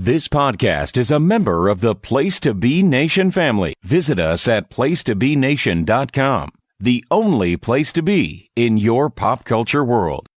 This podcast is a member of the Place to Be Nation family. Visit us at placetobenation.com, the only place to be in your pop culture world.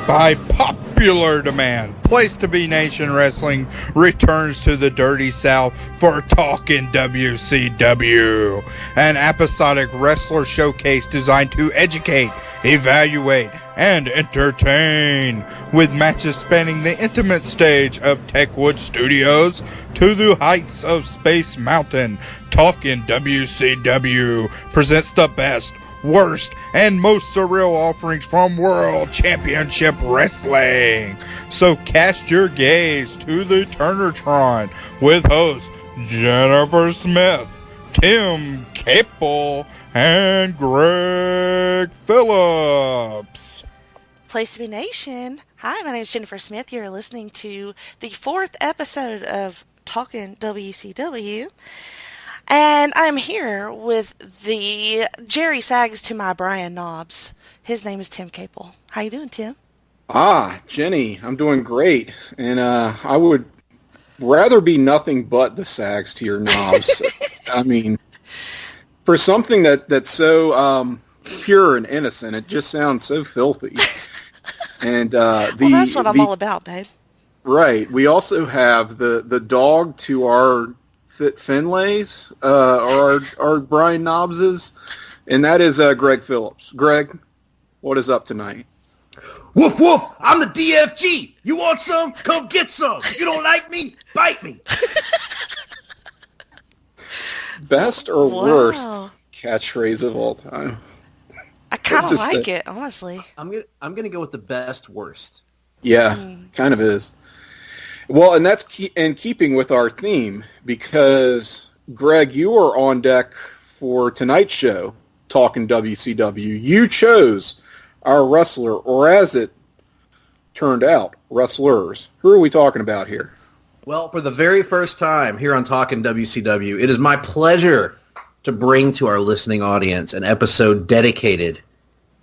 By popular demand, Place to Be Nation Wrestling returns to the Dirty South for Talk'n WCW, an episodic wrestler showcase designed to educate, evaluate, and entertain, with matches spanning the intimate stage of Techwood Studios to the heights of Space Mountain. Talk'n WCW presents the best, worst, and most surreal offerings from World Championship Wrestling. So cast your gaze to the Turnertron with hosts Jennifer Smith, Tim Capel, and Greg Phillips. Place to Be Nation. Hi, my name is Jennifer Smith. You're listening to the 4th episode of Talk'n WCW. And I'm here with the Jerry Sags to my Brian Knobs. His name is Tim Capel. How you doing, Tim? Jenny, I'm doing great. And I would rather be nothing but the Sags to your Knobs. I mean, for something that's so pure and innocent, it just sounds so filthy. And that's what I'm all about, babe. Right. We also have the dog to our Finlay's, or our Brian Knobs's, and that is Greg Phillips. Greg, what is up tonight? Woof, woof, I'm the DFG. You want some? Come get some. You don't like me? Bite me. Best or worst catchphrase of all time? I kind of like it, honestly. I'm gonna go with the best worst. Yeah, kind of is. Well, and that's in keeping with our theme, because, Greg, you are on deck for tonight's show, Talk'n WCW. You chose our wrestler, or as it turned out, wrestlers. Who are we talking about here? Well, for the very first time here on Talk'n WCW, it is my pleasure to bring to our listening audience an episode dedicated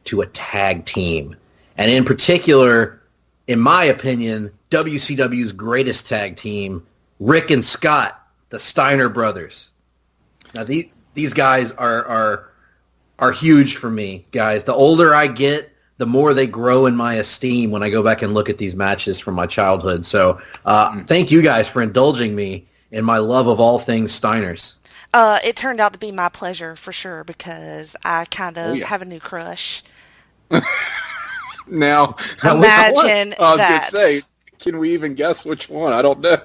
to a tag team. And in particular, in my opinion, WCW's greatest tag team, Rick and Scott, the Steiner Brothers. Now, these guys are huge for me, guys. The older I get, the more they grow in my esteem when I go back and look at these matches from my childhood. So thank you guys for indulging me in my love of all things Steiners. It turned out to be my pleasure, for sure, because I kind of have a new crush. Now, imagine I was that. Gonna say, can we even guess which one? I don't know.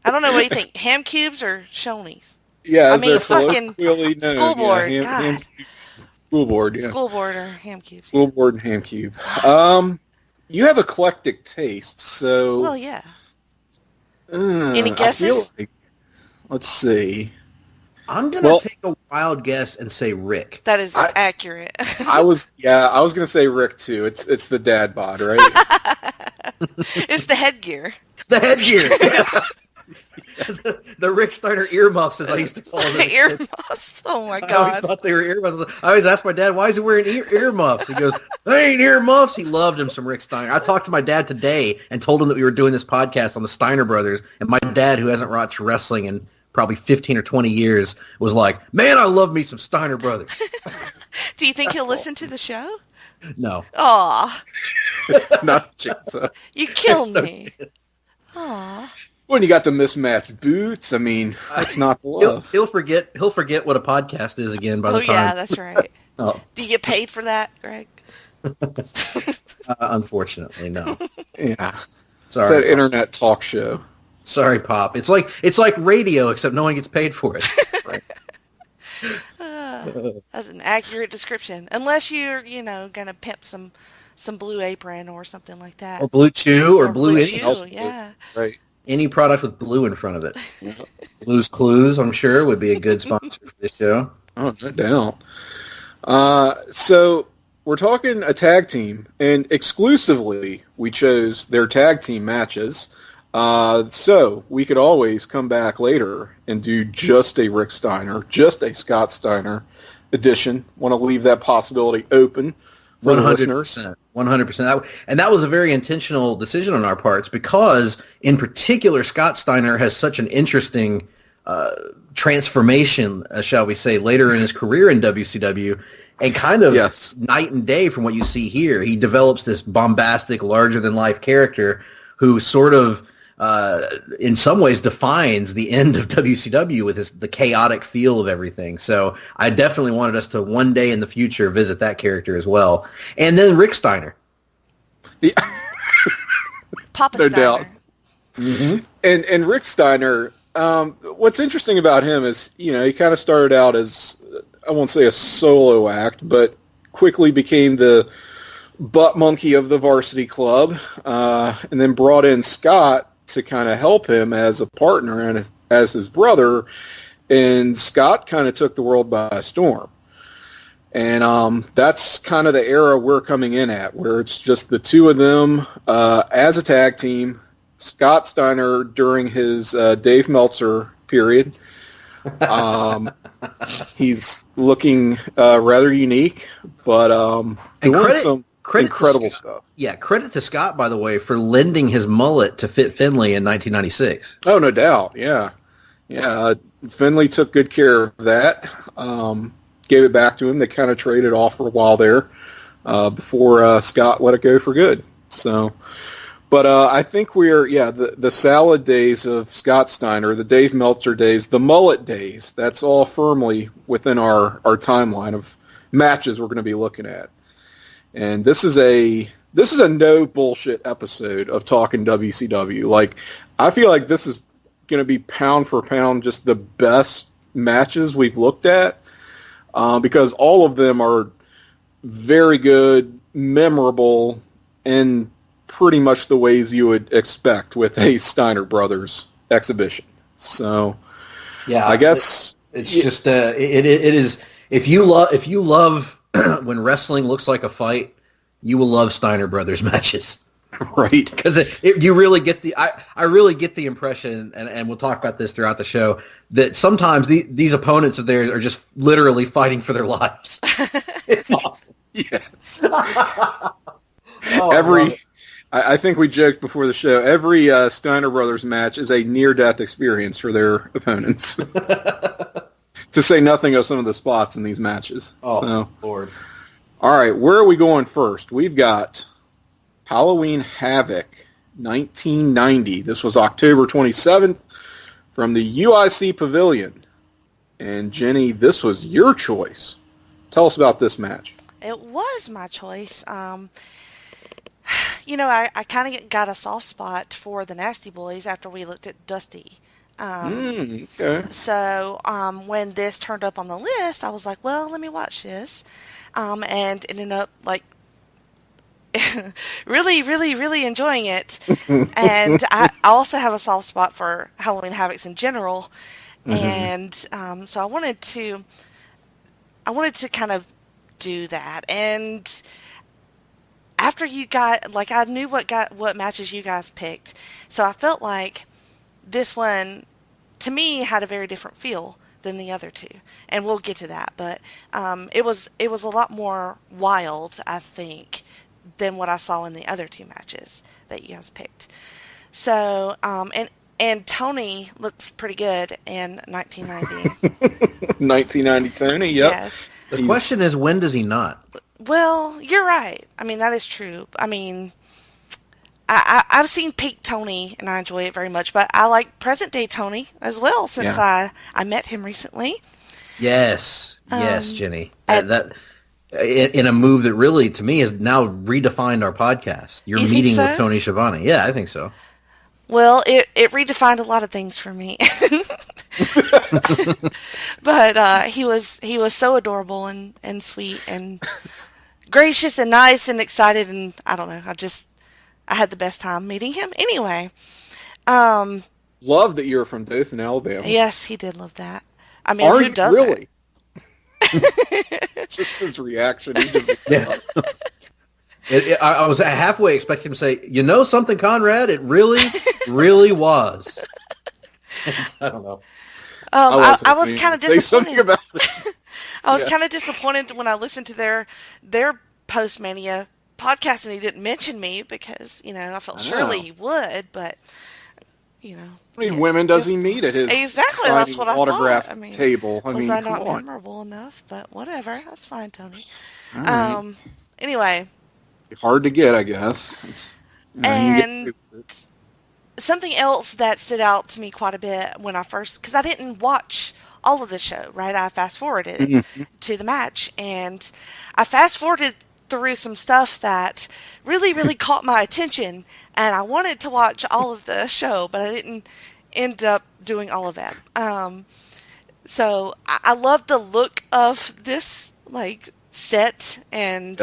I don't know. What do you think? Ham cubes or Shoney's? Yeah, I mean, fucking school board. Yeah, school board, yeah. School board or ham cubes. School board and ham cube. You have eclectic taste, so... Well, yeah. Any guesses? Let's see. I'm going to take a wild guess and say Rick. That is accurate. I was going to say Rick, too. It's the dad bod, right? It's the headgear. The headgear. the Rick Steiner earmuffs, as I used to call them. The earmuffs. Oh, my God. I always thought they were earmuffs. I always asked my dad, why is he wearing earmuffs? He goes, they ain't earmuffs. He loved him some Rick Steiner. I talked to my dad today and told him that we were doing this podcast on the Steiner Brothers, and my dad, who hasn't watched wrestling in probably 15 or 20 years, was like, man, I love me some Steiner Brothers. Do you think he'll listen to the show? No. Aw. Not a chance. You killed me. Aw. When you got the mismatched boots, I mean, that's not the love. He'll forget what a podcast is again by the time. Oh, yeah, that's right. Oh. Do you get paid for that, Greg? Unfortunately, no. Yeah. Sorry, it's that internet talk show. Sorry, Pop. It's like radio, except no one gets paid for it. Right. That's an accurate description. Unless you're, going to pimp some Blue Apron or something like that. Or Blue Chew or Blue Chew, yeah. Right. Any product with blue in front of it. Blue's Clues, I'm sure, would be a good sponsor for this show. Oh, no doubt. So we're talking a tag team, and exclusively we chose their tag team matches. So we could always come back later and do just a Rick Steiner, just a Scott Steiner edition. Want to leave that possibility open for the listeners. 100%. And that was a very intentional decision on our parts because, in particular, Scott Steiner has such an interesting transformation, shall we say, later in his career in WCW, and kind of night and day from what you see here. He develops this bombastic, larger-than-life character who sort of, in some ways, defines the end of WCW with the chaotic feel of everything. So I definitely wanted us to one day in the future visit that character as well. And then Rick Steiner. Yeah. Papa no Steiner. doubt. Mm-hmm. And Rick Steiner, what's interesting about him is, he kind of started out as, I won't say a solo act, but quickly became the butt monkey of the varsity club, and then brought in Scott to kind of help him as a partner and as his brother, and Scott kind of took the world by storm. And that's kind of the era we're coming in at, where it's just the two of them as a tag team. Scott Steiner during his Dave Meltzer period. He's looking rather unique, but doing some incredible stuff. Yeah, credit to Scott, by the way, for lending his mullet to Fit Finlay in 1996. Oh, no doubt. Yeah. Finlay took good care of that. Gave it back to him. They kind of traded off for a while there before Scott let it go for good. So, but I think we're, the salad days of Scott Steiner, the Dave Meltzer days, the mullet days, that's all firmly within our timeline of matches we're going to be looking at. And this is a no bullshit episode of Talk'n WCW. Like, I feel like this is going to be pound for pound just the best matches we've looked at, because all of them are very good, memorable, and pretty much the ways you would expect with a Steiner Brothers exhibition. So, yeah, I guess it's just it is. If you love when wrestling looks like a fight, you will love Steiner Brothers matches, right? Because you really get I really get the impression, and we'll talk about this throughout the show, that sometimes these opponents of theirs are just literally fighting for their lives. It's awesome. Yes. I think we joked before the show, every Steiner Brothers match is a near-death experience for their opponents. To say nothing of some of the spots in these matches. Oh, so, Lord. All right, where are we going first? We've got Halloween Havoc, 1990. This was October 27th from the UIC Pavilion. And Jenny, this was your choice. Tell us about this match. It was my choice. I kind of got a soft spot for the Nasty Boys after we looked at Dusty. Okay. So when this turned up on the list, I was like, well, let me watch this. And ended up like really, really, really enjoying it. And I also have a soft spot for Halloween Havocs in general. Mm-hmm. And so I wanted to kind of do that. And after you got, like, I knew what matches you guys picked. So I felt like this one, to me, had a very different feel than the other two, and we'll get to that. But it was a lot more wild, I think, than what I saw in the other two matches that you guys picked. So and Tony looks pretty good in 1990. 1990 Tony, yep. Yes. The question is, when does he not? Well, you're right. I mean, that is true. I mean, I've seen peak Tony, and I enjoy it very much, but I like present-day Tony as well, since I met him recently. Yes, Jenny. That in a move that really, to me, has now redefined our podcast. You're meeting with Tony Schiavone. Yeah, I think so. Well, it redefined a lot of things for me. But he was so adorable and sweet and gracious and nice and excited, and I don't know, I had the best time meeting him. Anyway, love that you're from Dothan, Alabama. Yes, he did love that. I mean, who doesn't? Really? Just his reaction. He just I was halfway expecting him to say, you know something, Conrad? It really, really was. I don't know. I was kind of disappointed. About it. I was kind of disappointed when I listened to their post-Mania podcast and he didn't mention me because, I felt surely he would, but, How many women does he meet at his exactly, that's what I autograph thought. table? Was I not memorable enough? But whatever, that's fine, Tony. Right. Anyway. Hard to get, I guess. And something else that stood out to me quite a bit when I first, because I didn't watch all of the show, right? I fast-forwarded to the match, and I fast-forwarded through some stuff that really, really caught my attention, and I wanted to watch all of the show, but I didn't end up doing all of that. So I love the look of this, set and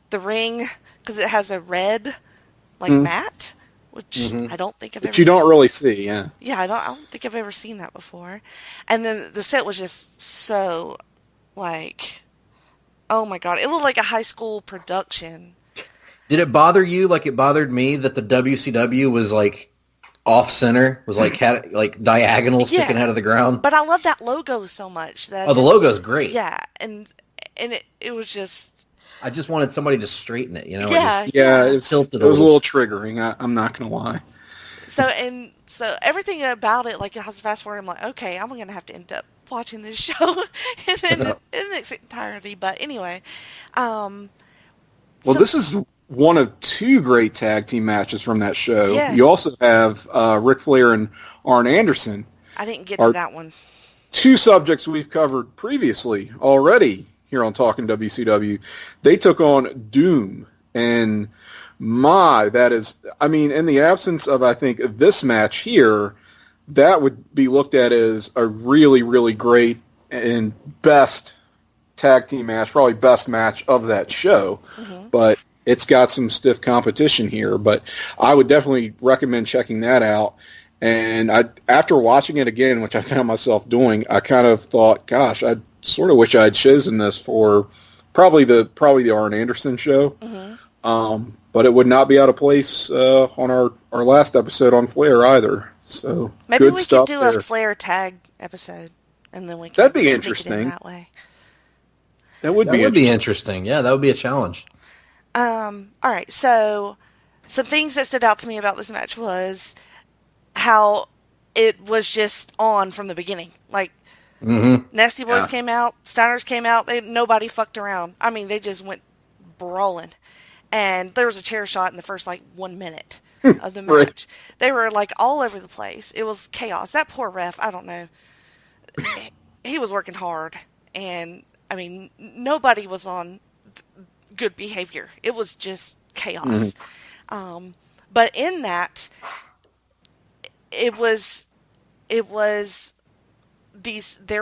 the ring, because it has a red, mat, which I don't think I've ever seen. You don't really see, yeah. Yeah, I don't think I've ever seen that before. And then the set was just so, oh my God. It looked like a high school production. Did it bother you like it bothered me that the WCW was, off-center, was, diagonal sticking out of the ground? But I love that logo so much. That the logo's great. Yeah, and it was just... I just wanted somebody to straighten it, Yeah. It was a little triggering. I'm not going to lie. So everything about it, it has fast forward. I'm like, okay, I'm going to have to end up watching this show in its entirety. But anyway, this is one of two great tag team matches from that show. Yes. You also have Ric Flair and Arn Anderson. I didn't get to that one. Two subjects we've covered previously already here on Talk'n WCW. They took on Doom, and that is, in the absence of, I think, this match here, that would be looked at as a really, really great and best tag team match, probably best match of that show, but it's got some stiff competition here, but I would definitely recommend checking that out. And after watching it again, which I found myself doing, I kind of thought, gosh, I sort of wish I had chosen this for probably the Arn Anderson show. But it would not be out of place on our last episode on Flair either. So maybe good we stuff could do there. a Flair tag episode, and then we could That'd be sneak interesting. it in that way. That would be interesting. Yeah, that would be a challenge. All right, so some things that stood out to me about this match was how it was just on from the beginning. Nasty Boys came out, Steiners came out, nobody fucked around. They just went brawling. And there was a chair shot in the first 1 minute of the match. Right. They were all over the place. It was chaos. That poor ref, I don't know. He was working hard, and nobody was on good behavior. It was just chaos. But in that, there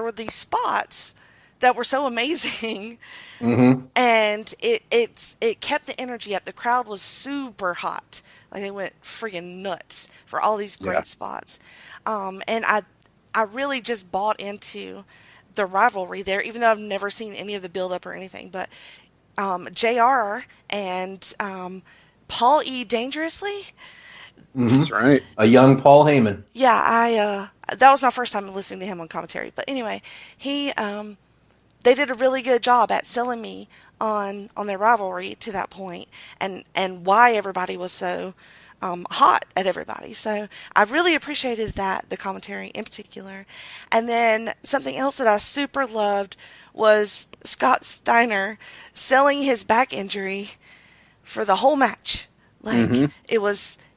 were these spots that were so amazing, and it kept the energy up. The crowd was super hot. They went friggin' nuts for all these great spots. And I really just bought into the rivalry there, even though I've never seen any of the build-up or anything. But JR and Paul E. Dangerously. That's right. A young Paul Heyman. Yeah, that was my first time listening to him on commentary. But anyway, they did a really good job at selling me on their rivalry to that point, and why everybody was so hot at everybody. So I really appreciated that, the commentary in particular. And then something else that I super loved was Scott Steiner selling his back injury for the whole match.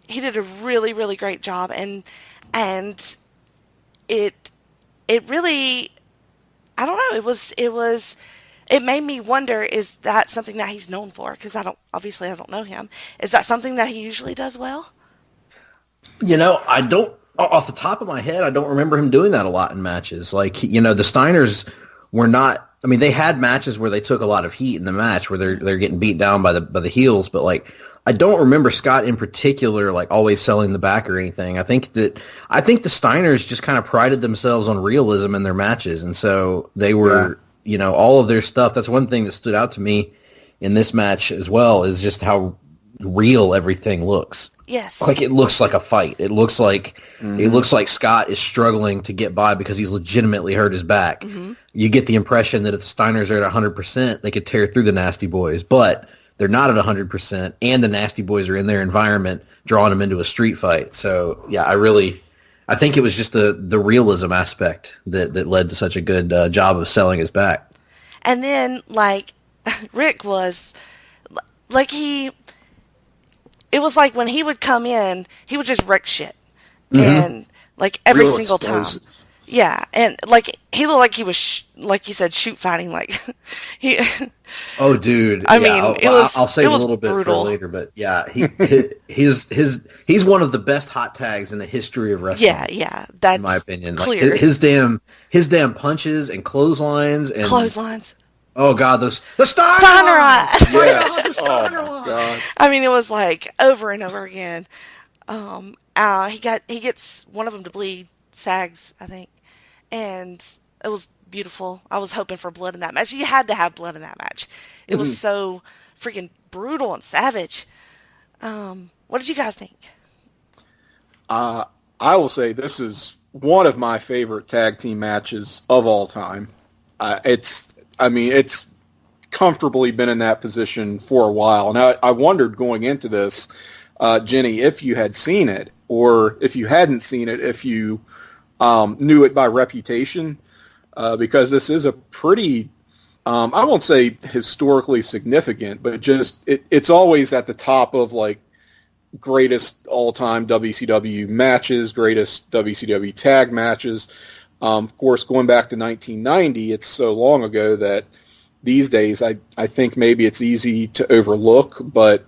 He did a really, really great job, and it really, I don't know, it made me wonder, is that something that he's known for? Because I don't know him. Is that something that he usually does well? I don't, off the top of my head, I don't remember him doing that a lot in matches. The Steiners were not, they had matches where they took a lot of heat in the match, where they're getting beat down by the heels, but I don't remember Scott in particular, always selling the back or anything. I think the Steiners just kind of prided themselves on realism in their matches. And so they were, all of their stuff. That's one thing that stood out to me in this match as well is just how real everything looks. Yes. Like it looks like a fight. It looks like Scott is struggling to get by because he's legitimately hurt his back. Mm-hmm. You get the impression that if the Steiners are at 100%, they could tear through the Nasty Boys, but they're not at 100%, and the Nasty Boys are in their environment, drawing them into a street fight. So, yeah, I think it was just the realism aspect that led to such a good job of selling his back. And then, like, Rick was, like, it was like when he would come in, he would just wreck shit. Mm-hmm. And, like, every Real single explosive. time. Yeah, and, like, he looked like he was, like you said, shoot fighting, like, he... Oh, dude. I mean, I'll save a little bit brutal. for later, but, yeah, he's one of the best hot tags in the history of wrestling. Yeah, that's in my opinion. clear. Like, his damn punches and clotheslines. Oh, God, the Steinerized! Yes. Oh, my God. I mean, it was like over and over again. He gets one of them to bleed, Sags, I think, and it was beautiful. I was hoping for blood in that match. You had to have blood in that match. It was so freaking brutal and savage. What did you guys think? I will say this is one of my favorite tag team matches of all time. It's comfortably been in that position for a while. Now, I wondered going into this, Jenny, if you had seen it, or if you hadn't seen it, if you knew it by reputation, because this is a pretty, I won't say historically significant, but just it's always at the top of like greatest all-time WCW matches, greatest WCW tag matches. Of course, going back to 1990, it's so long ago that these days I think maybe it's easy to overlook, but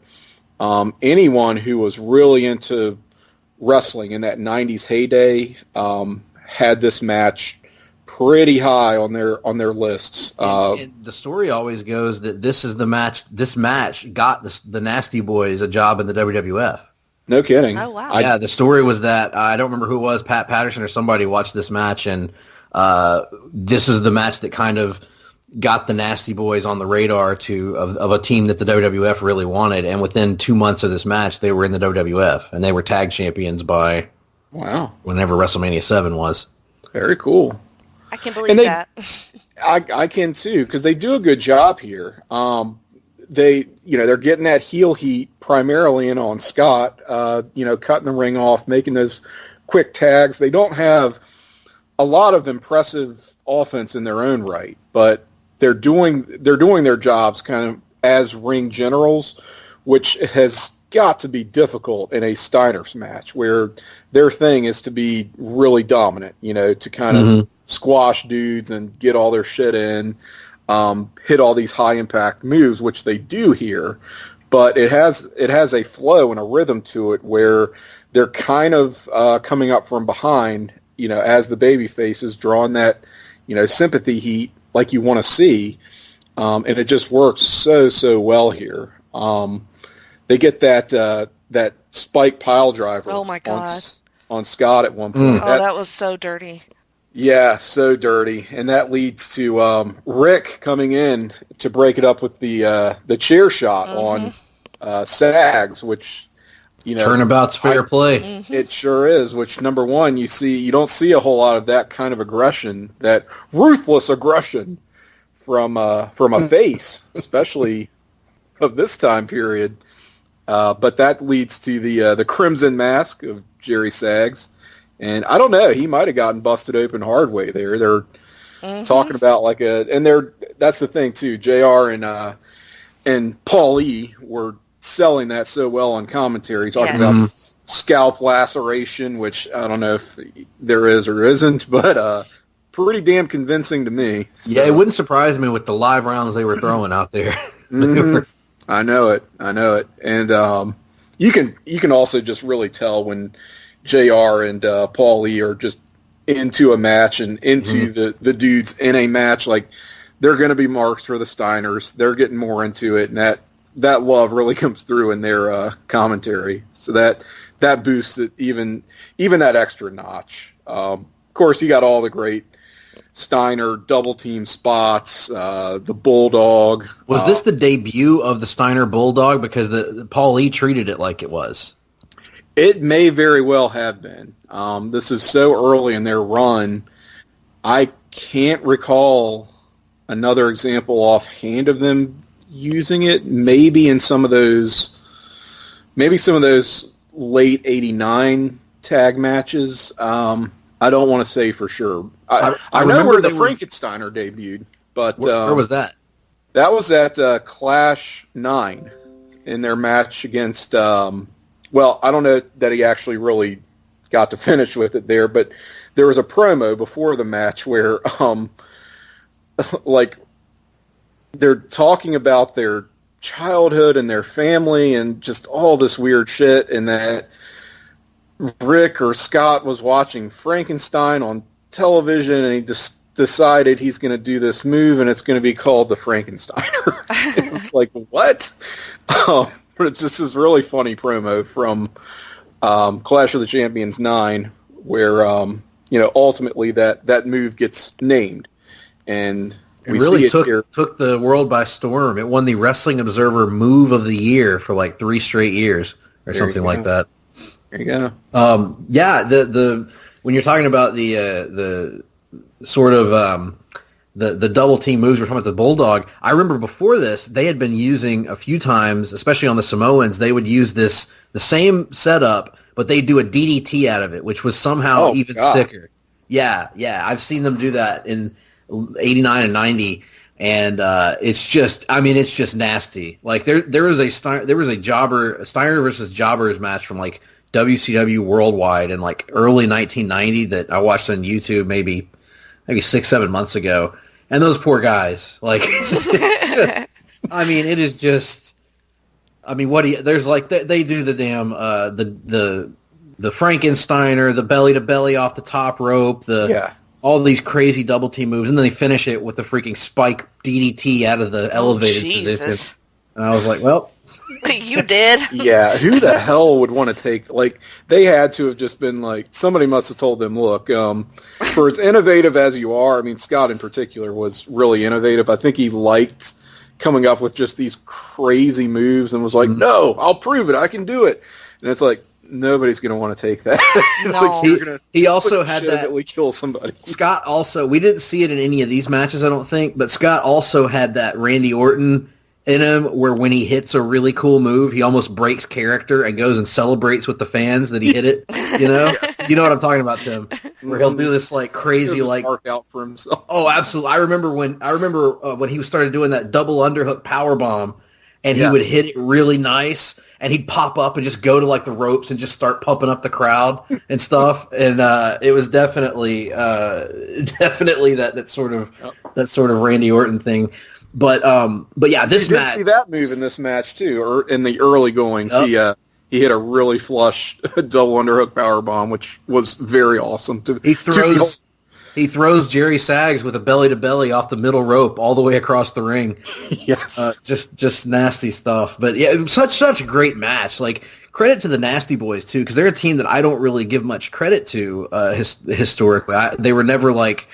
anyone who was really into wrestling in that 90s heyday had this match pretty high on their lists. And the story always goes that this match got the Nasty Boys a job in the WWF. No kidding. Oh, wow. Yeah, the story was that, I don't remember who it was, Pat Patterson or somebody watched this match, and this is the match that kind of got the Nasty Boys on the radar of a team that the WWF really wanted, and within 2 months of this match, they were in the WWF, and they were tag champions by whenever WrestleMania 7 was. Very cool. I can believe that. I can too, because they do a good job here. They're getting that heel heat primarily in on Scott, cutting the ring off, making those quick tags. They don't have a lot of impressive offense in their own right, but they're doing their jobs kind of as ring generals, which has got to be difficult in a Steiners match where their thing is to be really dominant, to kind of squash dudes and get all their shit in, hit all these high impact moves, which they do here, but it has a flow and a rhythm to it where they're kind of coming up from behind, as the baby faces, drawing that, sympathy heat like you want to see, and it just works so well here. They get that spike pile driver. Oh my God. On Scott at one point. Oh, that was so dirty. Yeah, so dirty, and that leads to Rick coming in to break it up with the chair shot on Sags, which turnabout's fair play. It sure is. Which, number one, you don't see a whole lot of that kind of aggression, that ruthless aggression from a face, especially of this time period. But that leads to the Crimson Mask of Jerry Sags. And I don't know, he might have gotten busted open hard way there. They're talking about that's the thing too. JR and Paul E were selling that so well on commentary, talking about scalp laceration, which I don't know if there is or isn't, but pretty damn convincing to me. So. Yeah, it wouldn't surprise me with the live rounds they were throwing out there. I know it, and you can also just really tell when JR and Paul Lee are just into a match and into the dudes in a match. Like, they're going to be marks for the Steiners. They're getting more into it, and that love really comes through in their commentary. So that boosts it even that extra notch. Of course, you got all the great Steiner double team spots, the Bulldog. Was this the debut of the Steiner Bulldog? Because the Paul Lee treated it like it was. It may very well have been. This is so early in their run. I can't recall another example offhand of them using it. Maybe some of those late '89 tag matches. I don't want to say for sure. I know where the Frankensteiner debuted, but where was that? That was at Clash 9 in their match against. Well, I don't know that he actually really got to finish with it there, but there was a promo before the match where, like, they're talking about their childhood and their family and just all this weird shit, and that Rick or Scott was watching Frankenstein on television, and he just decided he's going to do this move, and it's going to be called the Frankensteiner. It was like, what? But it's just this really funny promo from Clash of the Champions 9, where ultimately that move gets named, and we really see it here. Took the world by storm. It won the Wrestling Observer Move of the Year for like 3 straight years or something like that. There you go. The when you're talking about the sort of the double team moves, we're talking about the Bulldog. I remember before this, they had been using a few times, especially on the Samoans, they would use the same setup, but they do a DDT out of it, which was somehow even sicker. Yeah, I've seen them do that in '89 and '90, and it's just nasty. Like there was a Steiner versus Jobbers match from like WCW Worldwide in like early 1990 that I watched on YouTube maybe 6-7 months ago, and those poor guys, like, it is just, there's like, they do the damn, the Frankensteiner, the belly to belly off the top rope, all these crazy double team moves, and then they finish it with the freaking spike DDT out of the elevated position. And I was like, well, you did. Yeah, who the hell would want to take, like, they had to have just been like, somebody must have told them, look, for as innovative as you are, Scott in particular was really innovative. I think he liked coming up with just these crazy moves and was like, no, I'll prove it. I can do it. And it's like, nobody's going to want to take that. No. Like, he also had that. We kill somebody. Scott also, we didn't see it in any of these matches, I don't think, but Scott also had that Randy Orton in him where when he hits a really cool move, he almost breaks character and goes and celebrates with the fans that he hit it. You know? You know what I'm talking about, Tim? Where he'll do this like crazy like mark out for himself. Oh, absolutely. I remember when he started doing that double underhook power bomb, and he would hit it really nice, and he'd pop up and just go to like the ropes and just start pumping up the crowd and stuff. And it was definitely that sort of Randy Orton thing. But yeah, this match. You did see that move in this match too, or in the early goings. Yep. He hit a really flush double underhook powerbomb, which was very awesome. He throws Jerry Sags with a belly to belly off the middle rope all the way across the ring. Yes, just nasty stuff. But yeah, it was such a great match. Like, credit to the Nasty Boys too, because they're a team that I don't really give much credit to historically. They were never like.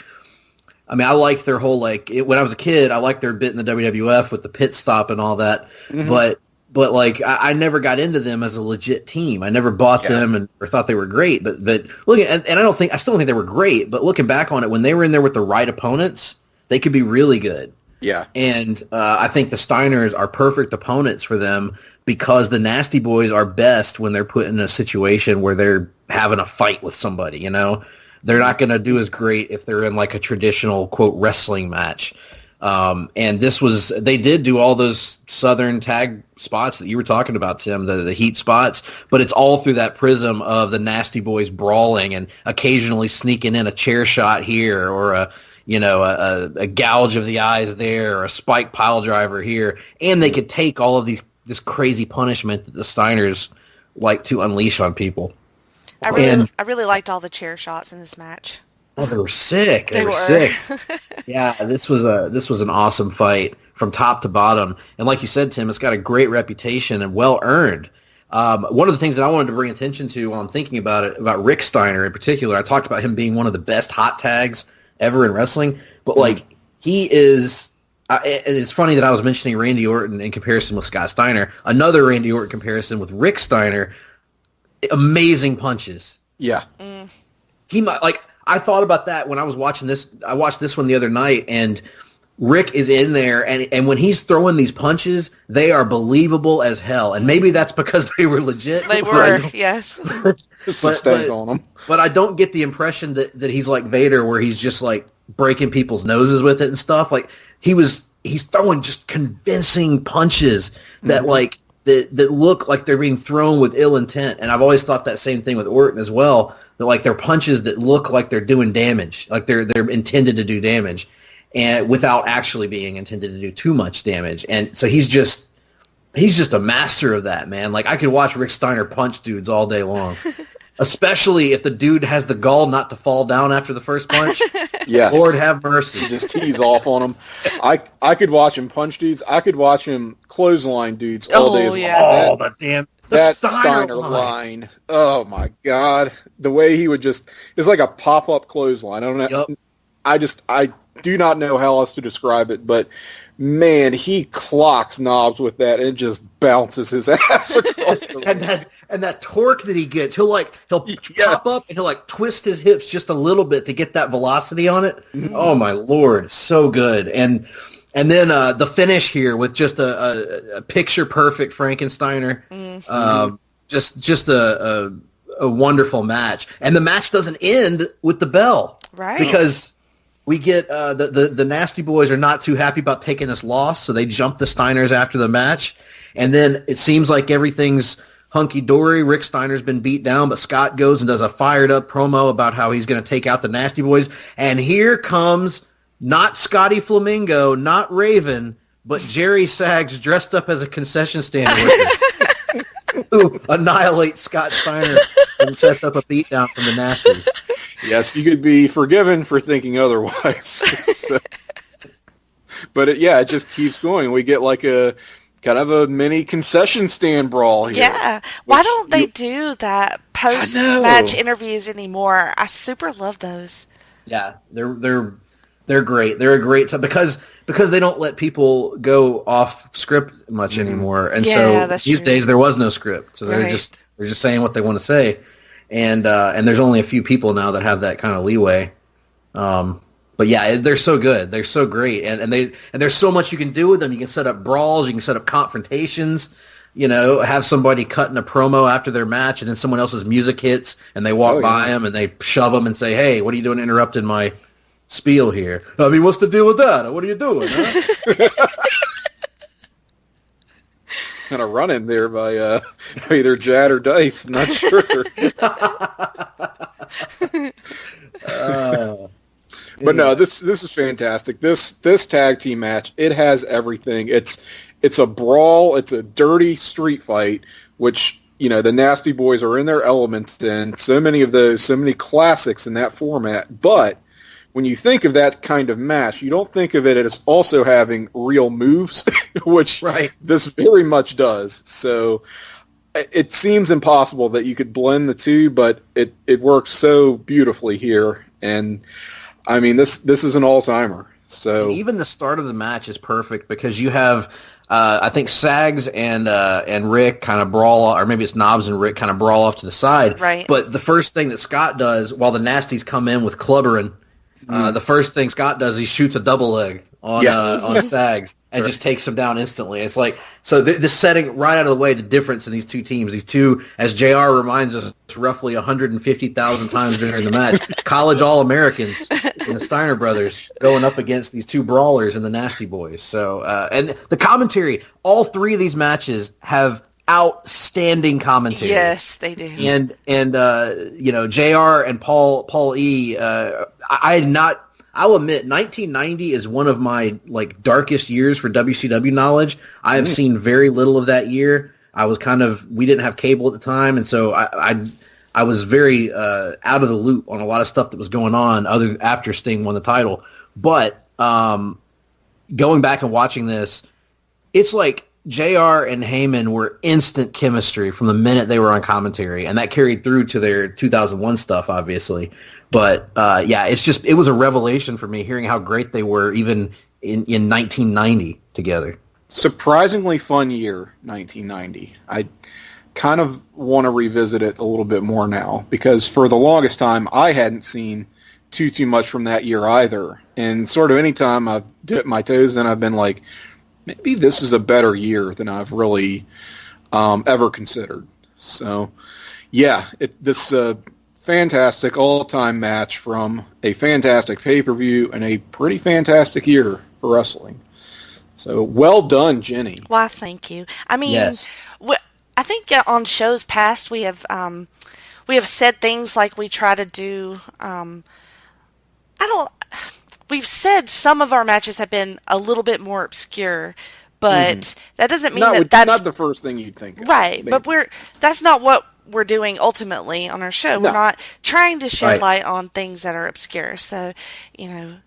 I liked their whole, when I was a kid, I liked their bit in the WWF with the pit stop and all that. Mm-hmm. But like, I never got into them as a legit team. I never bought them or thought they were great. But looking, and I still don't think they were great. But looking back on it, when they were in there with the right opponents, they could be really good. Yeah. And I think the Steiners are perfect opponents for them because the Nasty Boys are best when they're put in a situation where they're having a fight with somebody, you know? They're not going to do as great if they're in like a traditional, quote, wrestling match. And they did do all those Southern tag spots that you were talking about, Tim, the heat spots, but it's all through that prism of the Nasty Boys brawling and occasionally sneaking in a chair shot here or a gouge of the eyes there or a spike pile driver here. And they could take all of this crazy punishment that the Steiners like to unleash on people. I really liked all the chair shots in this match. Oh, they were sick. They were sick. Yeah, this was an awesome fight from top to bottom. And like you said, Tim, it's got a great reputation and well earned. One of the things that I wanted to bring attention to while I'm thinking about it, about Rick Steiner in particular, I talked about him being one of the best hot tags ever in wrestling. But like he is, and it's funny that I was mentioning Randy Orton in comparison with Scott Steiner. Another Randy Orton comparison with Rick Steiner. Amazing punches. Yeah. He might like. I thought about that when I was watching this. I watched this one the other night, and Rick is in there, and when he's throwing these punches, they are believable as hell. And maybe that's because they were legit. They were, yes. On them. But I don't get the impression that he's like Vader, where he's just like breaking people's noses with it and stuff. Like he's throwing just convincing punches that like that look like they're being thrown with ill intent. And I've always thought that same thing with Orton as well. That like they're punches that look like they're doing damage, like they're intended to do damage, and without actually being intended to do too much damage. And so he's just a master of that, man. Like I could watch Rick Steiner punch dudes all day long, especially if the dude has the gall not to fall down after the first punch. Yes. Lord have mercy. Just tease off on him. I could watch him punch dudes. I could watch him clothesline dudes all day as well. Yeah. The damn that Steiner line. Oh my God. The way he would just, it's like a pop-up clothesline. I don't know. Yep. I do not know how else to describe it, but man, he clocks knobs with that and just bounces his ass across the and that torque that he gets, he'll pop up and he'll like twist his hips just a little bit to get that velocity on it. Oh my Lord, so good. And then the finish here with just a picture perfect Frankensteiner, just a wonderful match. And the match doesn't end with the bell, right? Because we get the Nasty Boys are not too happy about taking this loss, so they jump the Steiners after the match. And then it seems like everything's hunky-dory. Rick Steiner's been beat down, but Scott goes and does a fired-up promo about how he's going to take out the Nasty Boys. And here comes not Scotty Flamingo, not Raven, but Jerry Sags dressed up as a concession stand worker who annihilates Scott Steiner and sets up a beatdown from the Nasties. Yes, you could be forgiven for thinking otherwise. But it just keeps going. We get like a kind of a mini concession stand brawl here. Yeah. Why don't they do that post-match interviews anymore? I super love those. Yeah, they're great. They're a great time because they don't let people go off script much anymore. And so these days there was no script. So they're just saying what they want to say. And there's only a few people now that have that kind of leeway. But yeah, they're so good. They're so great. And there's so much you can do with them. You can set up brawls, you can set up confrontations, have somebody cutting a promo after their match and then someone else's music hits and they walk by them and they shove them and say, "Hey, what are you doing interrupting my spiel here?" I mean, what's the deal with that? What are you doing? Huh? Kind of run in there by either Jad or Dice. I'm not sure. But no, this is fantastic. This tag team match, it has everything. It's a brawl. It's a dirty street fight, which the Nasty Boys are in their element, and so many classics in that format. But when you think of that kind of match, you don't think of it as also having real moves, which this very much does. So it seems impossible that you could blend the two, but it works so beautifully here. And I mean, this is an all-timer. So and even the start of the match is perfect because you have, I think Sags and Rick kind of brawl, or maybe it's Knobs and Rick kind of brawl off to the side. Right. But the first thing that Scott does while the Nasties come in with clubbering, the first thing Scott does, he shoots a double leg on Sags and just takes him down instantly. It's like, so this setting right out of the way, the difference in these two teams, these two, as JR reminds us, roughly 150,000 times during the match, college All-Americans in the Steiner Brothers going up against these two brawlers in the Nasty Boys. So, and the commentary, all three of these matches have outstanding commentary. Yes, they do. And JR and Paul E. I'll admit, 1990 is one of my darkest years for WCW knowledge. I have seen very little of that year. We didn't have cable at the time, and so I was very out of the loop on a lot of stuff that was going on after Sting won the title. But going back and watching this, it's like JR and Heyman were instant chemistry from the minute they were on commentary, and that carried through to their 2001 stuff, obviously. But yeah, it was a revelation for me hearing how great they were even in 1990 together. Surprisingly fun year, 1990. I kind of want to revisit it a little bit more now because for the longest time I hadn't seen too much from that year either. And sort of any time I've dipped my toes in, I've been like, maybe this is a better year than I've really ever considered. So, yeah, this fantastic all-time match from a fantastic pay-per-view and a pretty fantastic year for wrestling. So, well done, Jenny. Why, thank you. I mean, yes. I think on shows past we have said things like we try to do. We've said some of our matches have been a little bit more obscure, but that doesn't mean that's not the first thing you'd think of. Right, maybe. But that's not what we're doing ultimately on our show. No. We're not trying to shed light on things that are obscure. So, and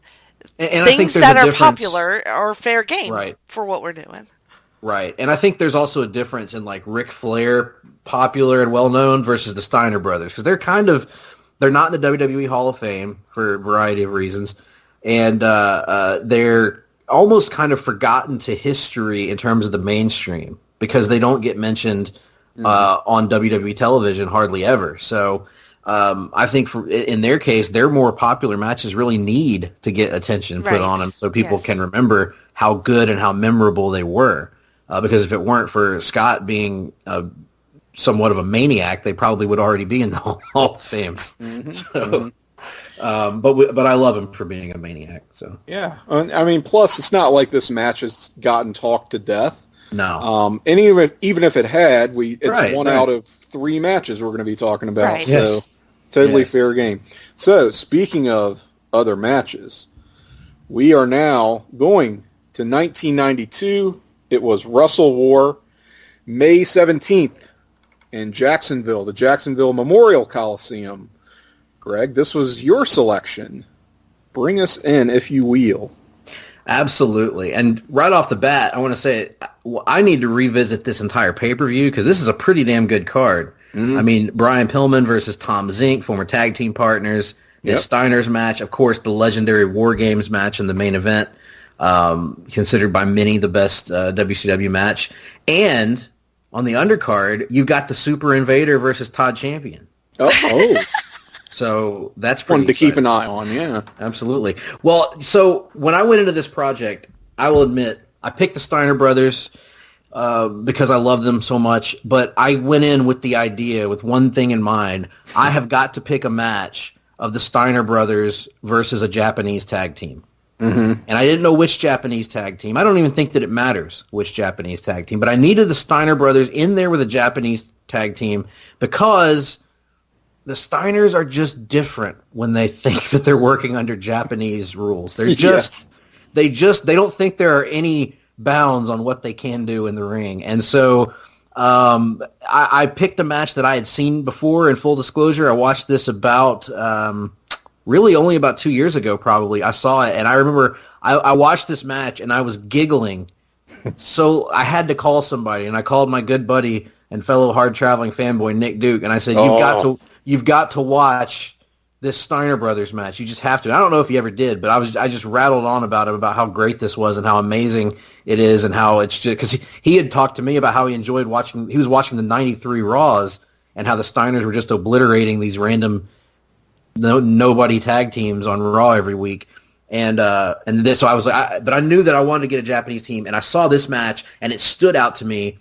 things that are popular are fair game for what we're doing. Right, and I think there's also a difference in like Ric Flair, popular and well-known, versus the Steiner Brothers, because they're not in the WWE Hall of Fame for a variety of reasons, and they're almost kind of forgotten to history in terms of the mainstream because they don't get mentioned on WWE television hardly ever. So I think in their case, their more popular matches really need to get attention put on them so people can remember how good and how memorable they were. Because if it weren't for Scott being somewhat of a maniac, they probably would already be in the Hall of Fame. So, but I love him for being a maniac. So yeah, I mean, plus it's not like this match has gotten talked to death. No, and even if it had, it's one out of 3 matches we're going to be talking about. Right. So totally fair game. So speaking of other matches, we are now going to 1992. It was Wrestle War, May 17th in Jacksonville, the Jacksonville Memorial Coliseum. Greg, this was your selection. Bring us in, if you will. Absolutely. And right off the bat, I want to say I need to revisit this entire pay-per-view because this is a pretty damn good card. I mean, Brian Pillman versus Tom Zink, former tag team partners. The Steiner's match, of course, the legendary War Games match in the main event. Considered by many the best WCW match. And on the undercard, you've got the Super Invader versus Todd Champion. Oh. So that's pretty one to keep an eye on, yeah. Absolutely. Well, so when I went into this project, I will admit, I picked the Steiner Brothers because I love them so much, but I went in with the idea, with one thing in mind. I have got to pick a match of the Steiner Brothers versus a Japanese tag team. And I didn't know which Japanese tag team. I don't even think that it matters which Japanese tag team, but I needed the Steiner Brothers in there with a Japanese tag team because the Steiners are just different when they think that they're working under Japanese rules. They're just, they don't think there are any bounds on what they can do in the ring. And so I picked a match that I had seen before. In full disclosure, I watched this about really only about 2 years ago, probably. I saw it, and I remember I watched this match, and I was giggling. So I had to call somebody, and I called my good buddy and fellow hard-traveling fanboy, Nick Duke, and I said, you've got to watch this Steiner Brothers match. You just have to. I don't know if you ever did, but I just rattled on about him, about how great this was and how amazing it is and how it's just, because he had talked to me about how he enjoyed watching, he was watching the 93 Raws and how the Steiners were just obliterating these random nobody tag teams on Raw every week. And this, so I was like, but I knew that I wanted to get a Japanese team, and I saw this match, and it stood out to me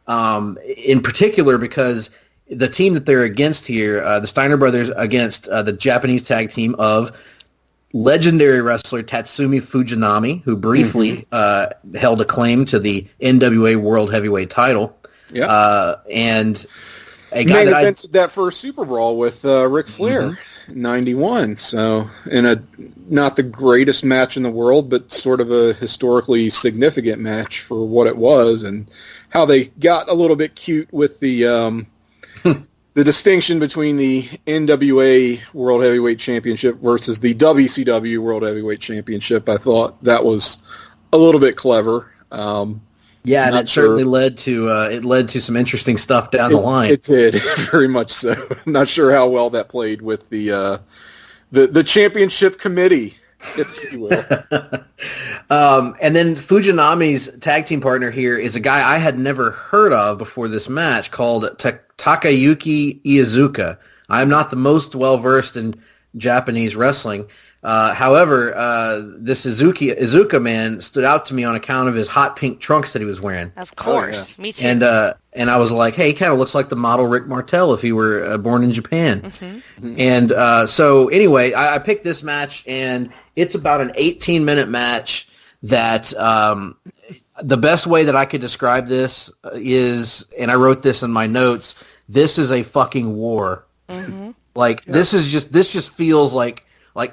in particular because the team that they're against here, the Steiner Brothers against the Japanese tag team of legendary wrestler Tatsumi Fujinami, who briefly held a claim to the NWA World Heavyweight title. And a guy that invented that first Super Brawl with Ric Flair. 91, so in a not the greatest match in the world, but sort of a historically significant match for what it was, and how they got a little bit cute with the the distinction between the NWA World Heavyweight Championship versus the WCW World Heavyweight Championship. I thought that was a little bit clever. Yeah, and it certainly led to some interesting stuff down the line. It did, very much so. I'm not sure how well that played with the The championship committee, if you will. And then Fujinami's tag team partner here is a guy I had never heard of before this match called Takayuki Iizuka. I'm not the most well-versed in Japanese wrestling. However, this Iizuka man stood out to me on account of his hot pink trunks that he was wearing. Of course. Me too. And I was like, hey, he kind of looks like the model Rick Martel if he were born in Japan. Mm-hmm. And so anyway, I picked this match, and it's about an 18-minute match that the best way that I could describe this is, and I wrote this in my notes, this is a fucking war. Mm-hmm. Like, this just feels like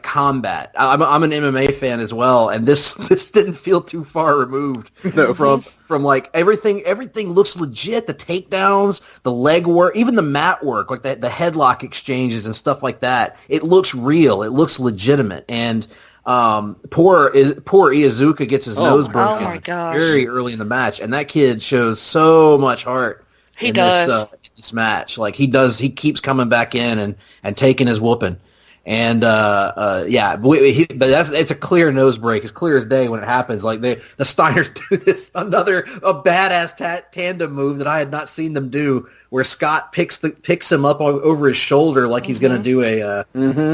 combat. I'm an MMA fan as well, and this didn't feel too far removed from like everything. Everything looks legit. The takedowns, the leg work, even the mat work, like the headlock exchanges and stuff like that. It looks real. It looks legitimate. And poor Iizuka gets his nose broken very early in the match, and that kid shows so much heart. He does. This match, like he keeps coming back in and taking his whooping. And but it's a clear nose break, as clear as day when it happens. Like the Steiners do this a badass tandem move that I had not seen them do, where Scott picks him up over his shoulder like he's going to do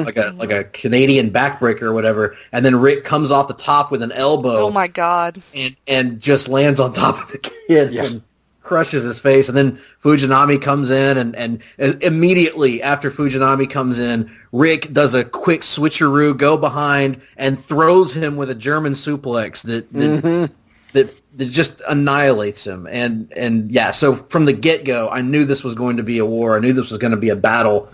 like a Canadian backbreaker or whatever, and then Rick comes off the top with an elbow. Oh my God! And just lands on top of the kid. Yeah. And crushes his face, and then Fujinami comes in, and immediately after Fujinami comes in, Rick does a quick switcheroo, go behind, and throws him with a German suplex that just annihilates him. And yeah, so from the get-go, I knew this was going to be a war. I knew this was going to be a battle.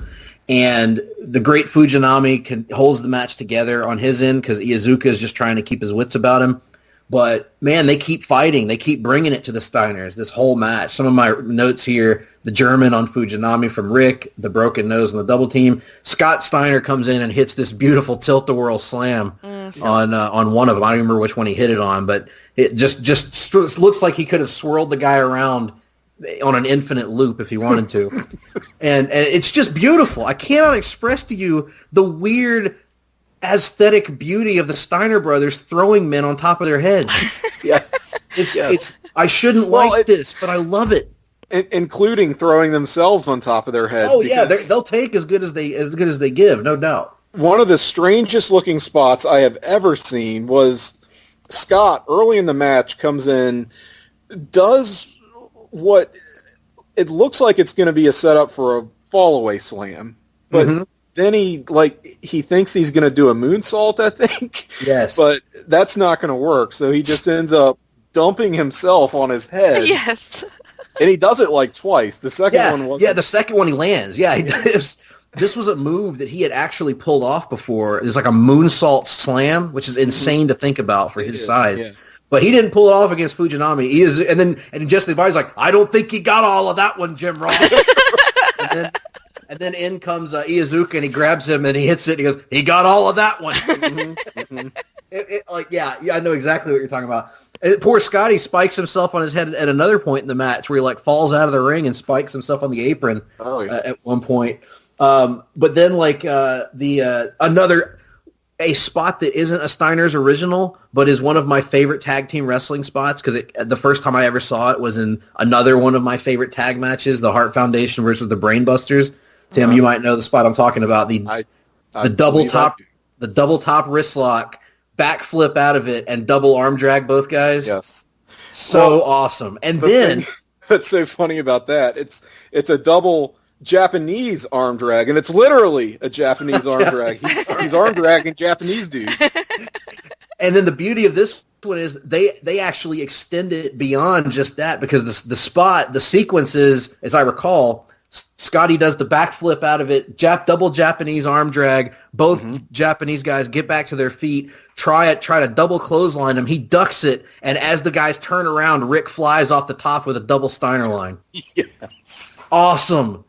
And the great Fujinami holds the match together on his end because Iizuka is just trying to keep his wits about him. But, man, they keep fighting. They keep bringing it to the Steiners, this whole match. Some of my notes here, the German on Fujinami from Rick, the broken nose on the double team. Scott Steiner comes in and hits this beautiful tilt-a-whirl slam on one of them. I don't remember which one he hit it on, but it just looks like he could have swirled the guy around on an infinite loop if he wanted to. and it's just beautiful. I cannot express to you the weird aesthetic beauty of the Steiner brothers throwing men on top of their heads. Yes. It's I shouldn't like this, but I love it. Including throwing themselves on top of their heads. Oh yeah, they'll take as good as they give, no doubt. One of the strangest looking spots I have ever seen was Scott early in the match comes in, does what it looks like it's going to be a setup for a fall-away slam, but then he thinks he's going to do a moonsault, I think. Yes. But that's not going to work, so he just ends up dumping himself on his head. Yes. And he does it like twice. The second one wasn't. Yeah, the second one he lands. Yeah, he does. This was a move that he had actually pulled off before. It's like a moonsault slam, which is insane to think about for his size. Yeah. But he didn't pull it off against Fujinami. And just the advisor's like, I don't think he got all of that one, Jim Ross. And then in comes Iizuka, and he grabs him, and he hits it, and he goes, he got all of that one. I know exactly what you're talking about. Poor Scotty spikes himself on his head at another point in the match where he falls out of the ring and spikes himself on the apron at one point. But then a spot that isn't a Steiner's original, but is one of my favorite tag team wrestling spots, because the first time I ever saw it was in another one of my favorite tag matches, the Hart Foundation versus the Brainbusters. Tim, you might know the spot I'm talking about. The double top wrist lock, backflip out of it, and double arm drag both guys. Yes, awesome. And then that's so funny about that. It's a double Japanese arm drag, and it's literally a Japanese arm drag. He's arm dragging Japanese dudes. And then the beauty of this one is they actually extend it beyond just that, because the sequence is, as I recall, Scotty does the backflip out of it, double Japanese arm drag. Both Japanese guys get back to their feet, try to double clothesline him. He ducks it, and as the guys turn around, Rick flies off the top with a double Steinerline. Yes. Awesome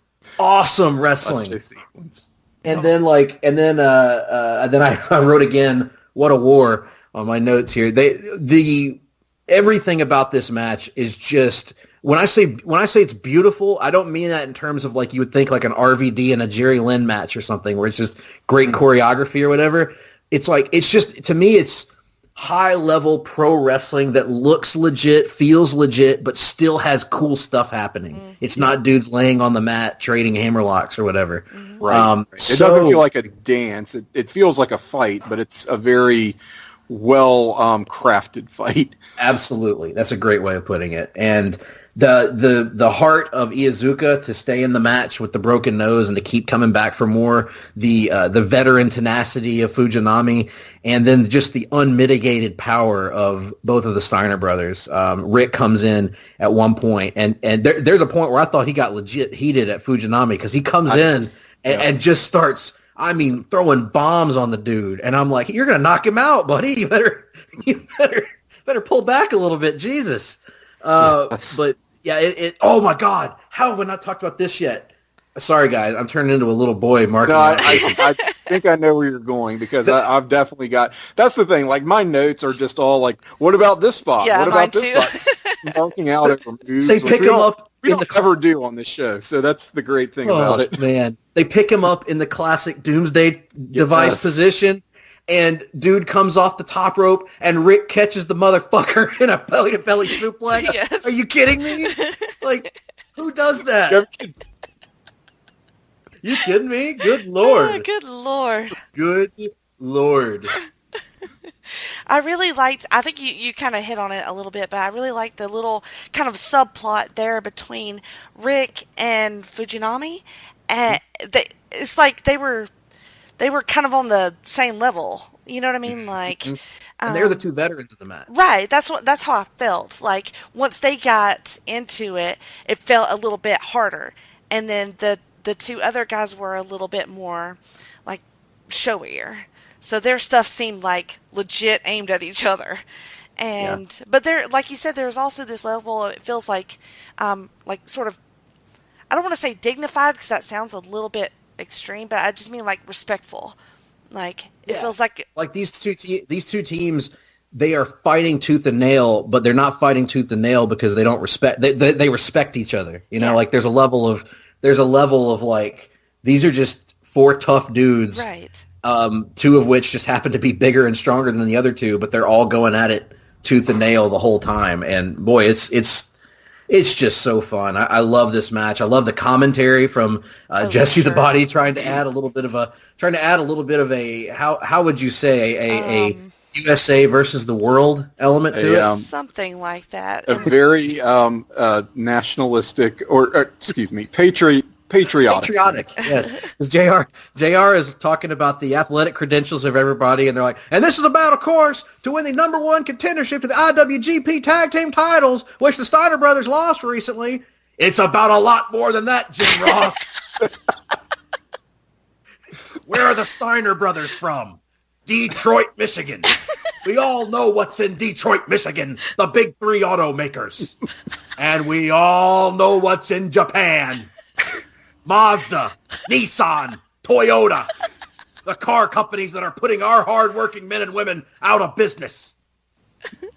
wrestling. And then I wrote again, what a war, on my notes here. Everything about this match is just when I say it's beautiful, I don't mean that in terms of like you would think like an RVD and a Jerry Lynn match or something where it's just great choreography or whatever. It's like, it's just, to me, it's high level pro wrestling that looks legit, feels legit, but still has cool stuff happening. It's not dudes laying on the mat trading hammerlocks or whatever. Right. It doesn't feel like a dance. It feels like a fight, but it's a very well crafted fight. Absolutely. That's a great way of putting it. And the heart of Iizuka to stay in the match with the broken nose and to keep coming back for more, the veteran tenacity of Fujinami, and then just the unmitigated power of both of the Steiner brothers. Rick comes in at one point, and there's a point where I thought he got legit heated at Fujinami because he comes in and just starts, I mean, throwing bombs on the dude, and I'm like, you're gonna knock him out, buddy. You better pull back a little bit, Jesus. But yeah, oh my God, how have we not talked about this yet? Sorry, guys, I'm turning into a little boy. No, I think I know where you're going because I've definitely got. That's the thing. Like my notes are just all like, what about this spot? Yeah, what about this too. spot? Marking out over moves. They pick him up. We don't ever do on this show, so that's the great thing about it. Man, they pick him up in the classic Doomsday Device position. And dude comes off the top rope, and Rick catches the motherfucker in a belly-to-belly suplex. Yes. Are you kidding me? Like, who does that? You kidding me? Good Lord. Oh, good Lord. Good Lord. I really liked, I think you kind of hit on it a little bit, but I really liked the little kind of subplot there between Rick and Fujinami. And it's like they were kind of on the same level. You know what I mean? Like, and they're the two veterans of the match. Right. That's how I felt. Like once they got into it, it felt a little bit harder. And then the two other guys were a little bit more like showier. So their stuff seemed like legit aimed at each other. And but there, like you said, there's also this level. It feels like sort of, I don't want to say dignified because that sounds a little bit extreme, but I just mean like respectful. Like it feels like these two teams, they are fighting tooth and nail, but they're not fighting tooth and nail because they don't respect. They respect each other. You know, like there's a level of like these are just four tough dudes, right? Two of which just happen to be bigger and stronger than the other two, but they're all going at it tooth and nail the whole time. And boy, it's just so fun. I love this match. I love the commentary from Jesse the Body trying to add a little bit of a how would you say a USA versus the world element to it? Something like that. A very nationalistic or excuse me, patriotic. Patriotic, yes. Because JR is talking about the athletic credentials of everybody, and they're like, and this is about, of course, to win the #1 contendership to the IWGP Tag Team titles, which the Steiner Brothers lost recently. It's about a lot more than that, Jim Ross. Where are the Steiner Brothers from? Detroit, Michigan. We all know what's in Detroit, Michigan, the big three automakers. And we all know what's in Japan. Mazda, Nissan, Toyota, the car companies that are putting our hard-working men and women out of business.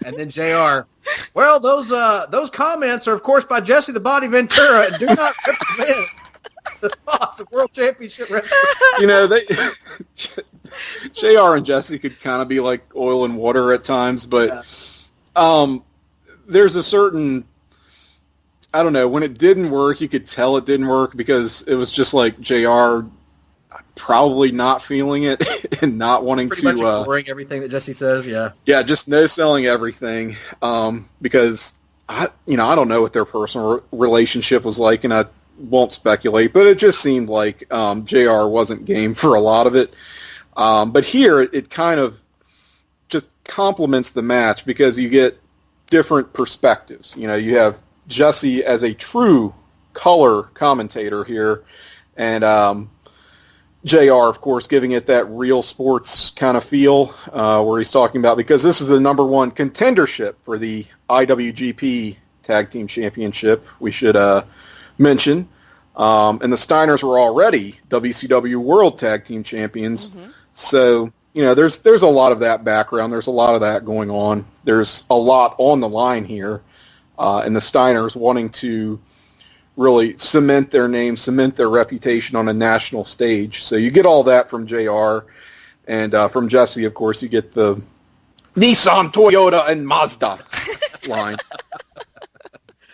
And then JR, well, those comments are, of course, by Jesse the Body Ventura and do not represent the thoughts of World Championship Wrestling. You know, JR and Jesse could kind of be like oil and water at times, but there's a certain... I don't know. When it didn't work, you could tell it didn't work because it was just like JR probably not feeling it and not wanting Pretty to... much ignoring everything that Jesse says, yeah. Yeah, just no-selling everything because, I don't know what their personal relationship was like, and I won't speculate, but it just seemed like JR wasn't game for a lot of it. But here, it kind of just complements the match because you get different perspectives. You know, you have Jesse as a true color commentator here, and JR, of course, giving it that real sports kind of feel where he's talking about, because this is the #1 contendership for the IWGP Tag Team Championship, we should mention. And the Steiners were already WCW World Tag Team Champions. Mm-hmm. So, there's a lot of that background. There's a lot of that going on. There's a lot on the line here. and the Steiners wanting to really cement their name, cement their reputation on a national stage. So you get all that from JR, and from Jesse, of course, you get the Nissan, Toyota, and Mazda line.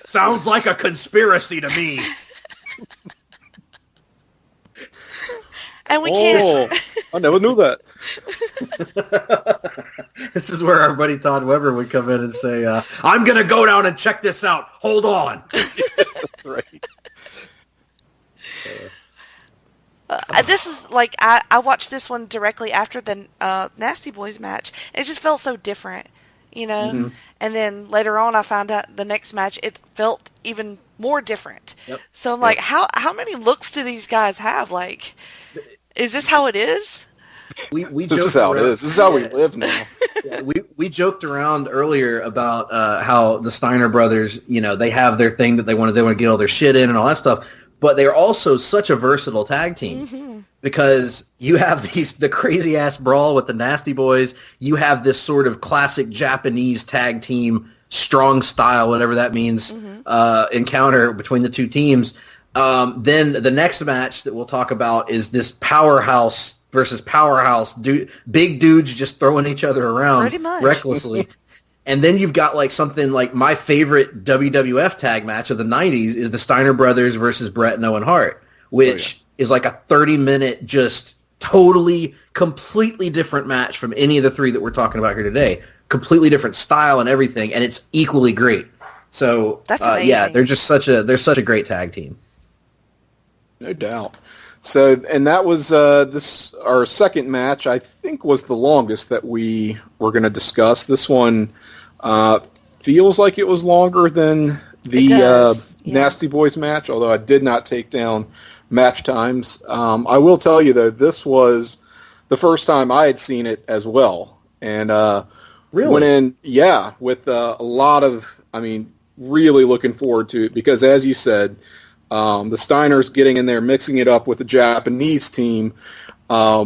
Sounds like a conspiracy to me. And we can't. I never knew that. This is where our buddy Todd Weber would come in and say, I'm going to go down and check this out. Hold on. Right. This is like, I watched this one directly after the Nasty Boys match. And it just felt so different, you know? Mm-hmm. And then later on, I found out the next match, it felt even more different. Yep. So I'm like, how many looks do these guys have? Like, is this how it is? This is how it is. This is how we live now. Yeah, we joked around earlier about how the Steiner brothers, you know, they have their thing that they want to get all their shit in and all that stuff, but they're also such a versatile tag team because you have the crazy ass brawl with the Nasty Boys. You have this sort of classic Japanese tag team, strong style, whatever that means, encounter between the two teams. Then the next match that we'll talk about is this powerhouse versus powerhouse, big dudes just throwing each other around pretty much recklessly. And then you've got like something like my favorite WWF tag match of the 90s is the Steiner Brothers versus Bret and Owen Hart, which is like a 30-minute just totally, completely different match from any of the three that we're talking about here today. Completely different style and everything, and it's equally great. So that's amazing. Yeah, they're such a great tag team. No doubt. So, and that was our second match. I think was the longest that we were going to discuss. This one feels like it was longer than the Nasty Boys match, although I did not take down match times. I will tell you though, this was the first time I had seen it as well, and really went in, with a lot of, really looking forward to it because, as you said. The Steiners getting in there, mixing it up with the Japanese team, a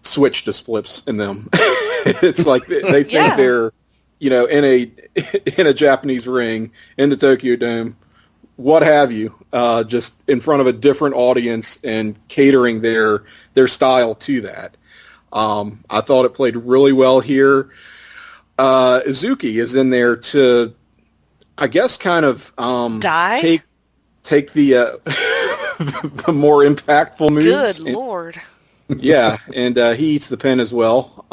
switch just flips in them. It's like they think they're, in a Japanese ring in the Tokyo Dome, what have you, just in front of a different audience and catering their style to that. I thought it played really well here. Izuki is in there to, I guess, kind of take the the more impactful moves. Good Lord. Yeah, and he eats the pin as well,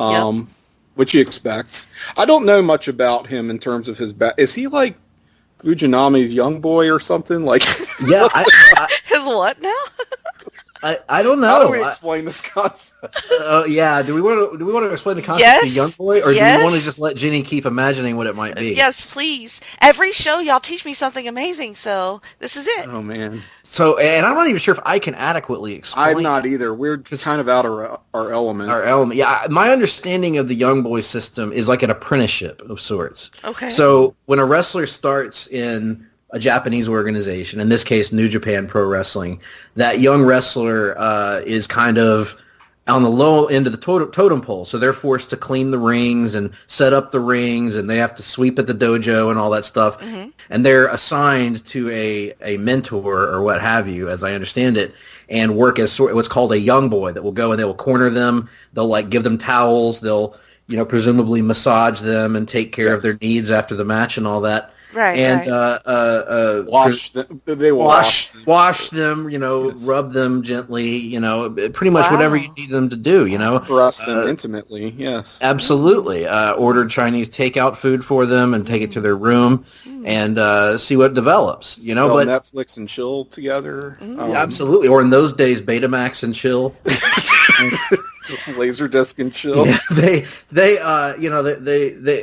which you expect. I don't know much about him in terms of his back. Is he like Fujinami's young boy or something? Like, yeah, his what now? I don't know. How do we explain this concept? Do we want to explain the concept of young boy, or do we want to just let Jenny keep imagining what it might be? Yes, please. Every show, y'all teach me something amazing, so this is it. Oh man. So, and I'm not even sure if I can adequately explain. I'm not either. We're just kind of out of our element. Our element. Yeah, my understanding of the young boy system is like an apprenticeship of sorts. Okay. So when a wrestler starts in a Japanese organization, in this case New Japan Pro Wrestling, that young wrestler is kind of on the low end of the totem pole. So they're forced to clean the rings and set up the rings, and they have to sweep at the dojo and all that stuff. Mm-hmm. And they're assigned to a mentor or what have you, as I understand it, and work as what's called a young boy that will go and they will corner them. They'll like give them towels. They'll, presumably massage them and take care of their needs after the match and all that. Right, and wash them. They wash them, rub them gently, pretty much whatever you need them to do, Caress them intimately, yes. Absolutely. Order Chinese takeout food for them and take it to their room and see what develops, But Netflix and chill together. Absolutely. Or in those days, Betamax and chill. Laserdisc and chill. Yeah, they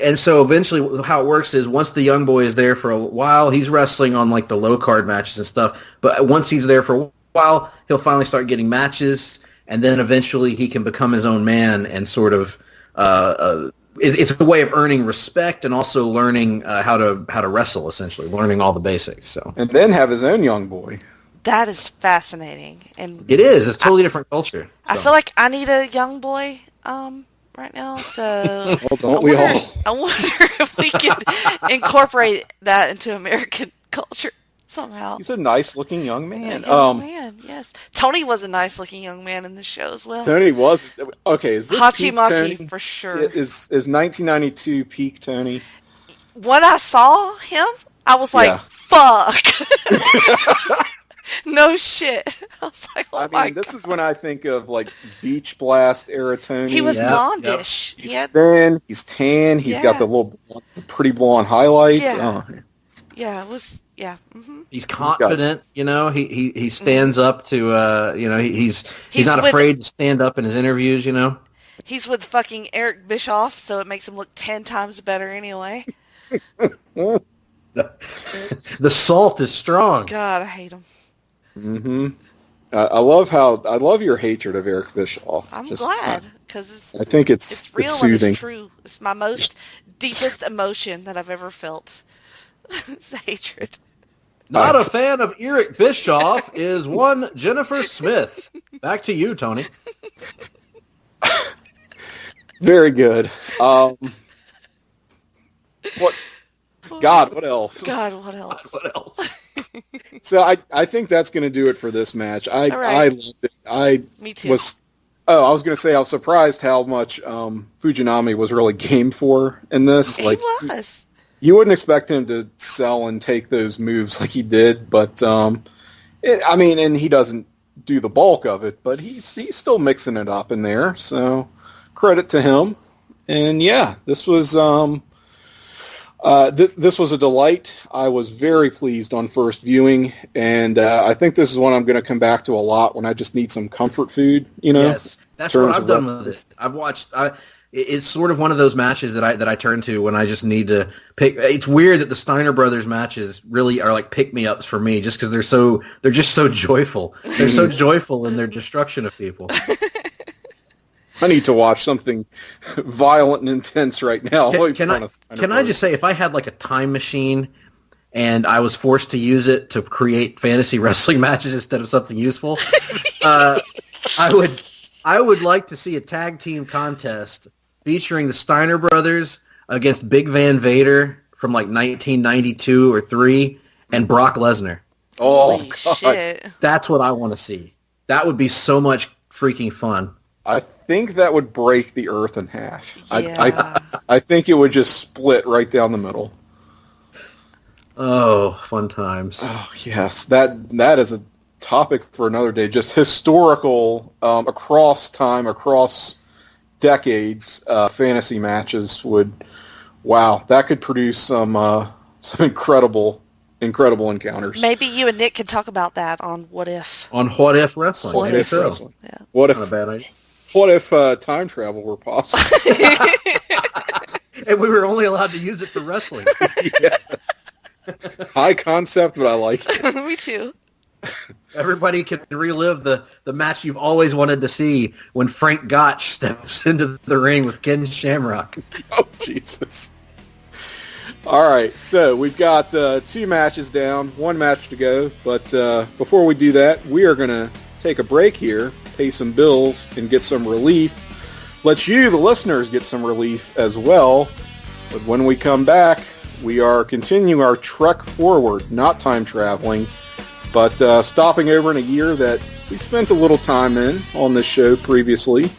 and so eventually how it works is once the young boy is there for a while, he's wrestling on like the low card matches and stuff. But once he's there for a while, he'll finally start getting matches, and then eventually he can become his own man and sort of it's a way of earning respect and also learning how to wrestle, essentially learning all the basics. So and then have his own young boy. That is fascinating, and it is. It's a totally different culture. I feel like I need a young boy right now, so Well, don't we all? I wonder if we could incorporate that into American culture somehow. He's a nice-looking young man. Young man, yes. Tony was a nice-looking young man in the show as well. Tony was okay. Is this Hachi peak Machi Tony? for sure. Is 1992 peak Tony? When I saw him, I was like, Yeah. "Fuck." No shit. I was like, "Oh my god." This is when I think of like Beach Blast era Tony. He was Yes, blondish. He's He had, thin. He's tan. He's got the little pretty blonde highlights. Yeah. Oh. yeah, it was, yeah. Mm-hmm. He's confident, you know. He stands up to, you know, he's not with- afraid to stand up in his interviews, you know. He's with fucking Eric Bischoff, so it makes him look 10 times better anyway. The salt is strong. God, I hate him. Mm-hmm. I love your hatred of Eric Bischoff. I'm glad, because I think it's real and soothing. it's true. It's my most deepest emotion that I've ever felt. It's hatred. Not a fan of Eric Bischoff is one Jennifer Smith. Back to you, Tony. Very good. What? God, what else? God, what else? What else? So I think that's going to do it for this match. I right. loved it. Me too. I was going to say I was surprised how much Fujinami was really game for in this. He Like was. you wouldn't expect him to sell and take those moves like he did, but and he doesn't do the bulk of it, but he's still mixing it up in there. So credit to him. And yeah, this was this was a delight. I was very pleased on first viewing, and I think this is one I'm going to come back to a lot when I just need some comfort food. You know, Yes, that's what I've done with it. I've watched. It's sort of one of those matches that I turn to when I just need to pick. It's weird that the Steiner Brothers matches really are like pick-me-ups for me, just because they're just so joyful. They're so joyful in their destruction of people. I need to watch something violent and intense right now. Can I just say, if I had like a time machine and I was forced to use it to create fantasy wrestling matches instead of something useful, I would like to see a tag team contest featuring the Steiner Brothers against Big Van Vader from like 1992 or 3 and Brock Lesnar. Oh, Holy God. shit. That's what I want to see. That would be so much freaking fun. I think that would break the earth in half. Yeah. I think it would just split right down the middle. Oh, fun times. Oh, yes. That is a topic for another day. Just historical, across time, across decades, fantasy matches that could produce some incredible encounters. Maybe you and Nick could talk about that on What If. On What If Wrestling. What Maybe If so. wrestling. Yeah. What Not a bad idea. if time travel were possible? And we were only allowed to use it for wrestling. Yeah. High concept, but I like it. Me too. Everybody can relive the match you've always wanted to see when Frank Gotch steps into the ring with Ken Shamrock. Oh, Jesus. All right, so we've got 2 matches down, 1 match to go. But before we do that, we are going to take a break here, pay some bills, and get some relief. Let you, the listeners, get some relief as well. But when we come back, we are continuing our trek forward, not time traveling, but stopping over in a year that we spent a little time in on this show previously.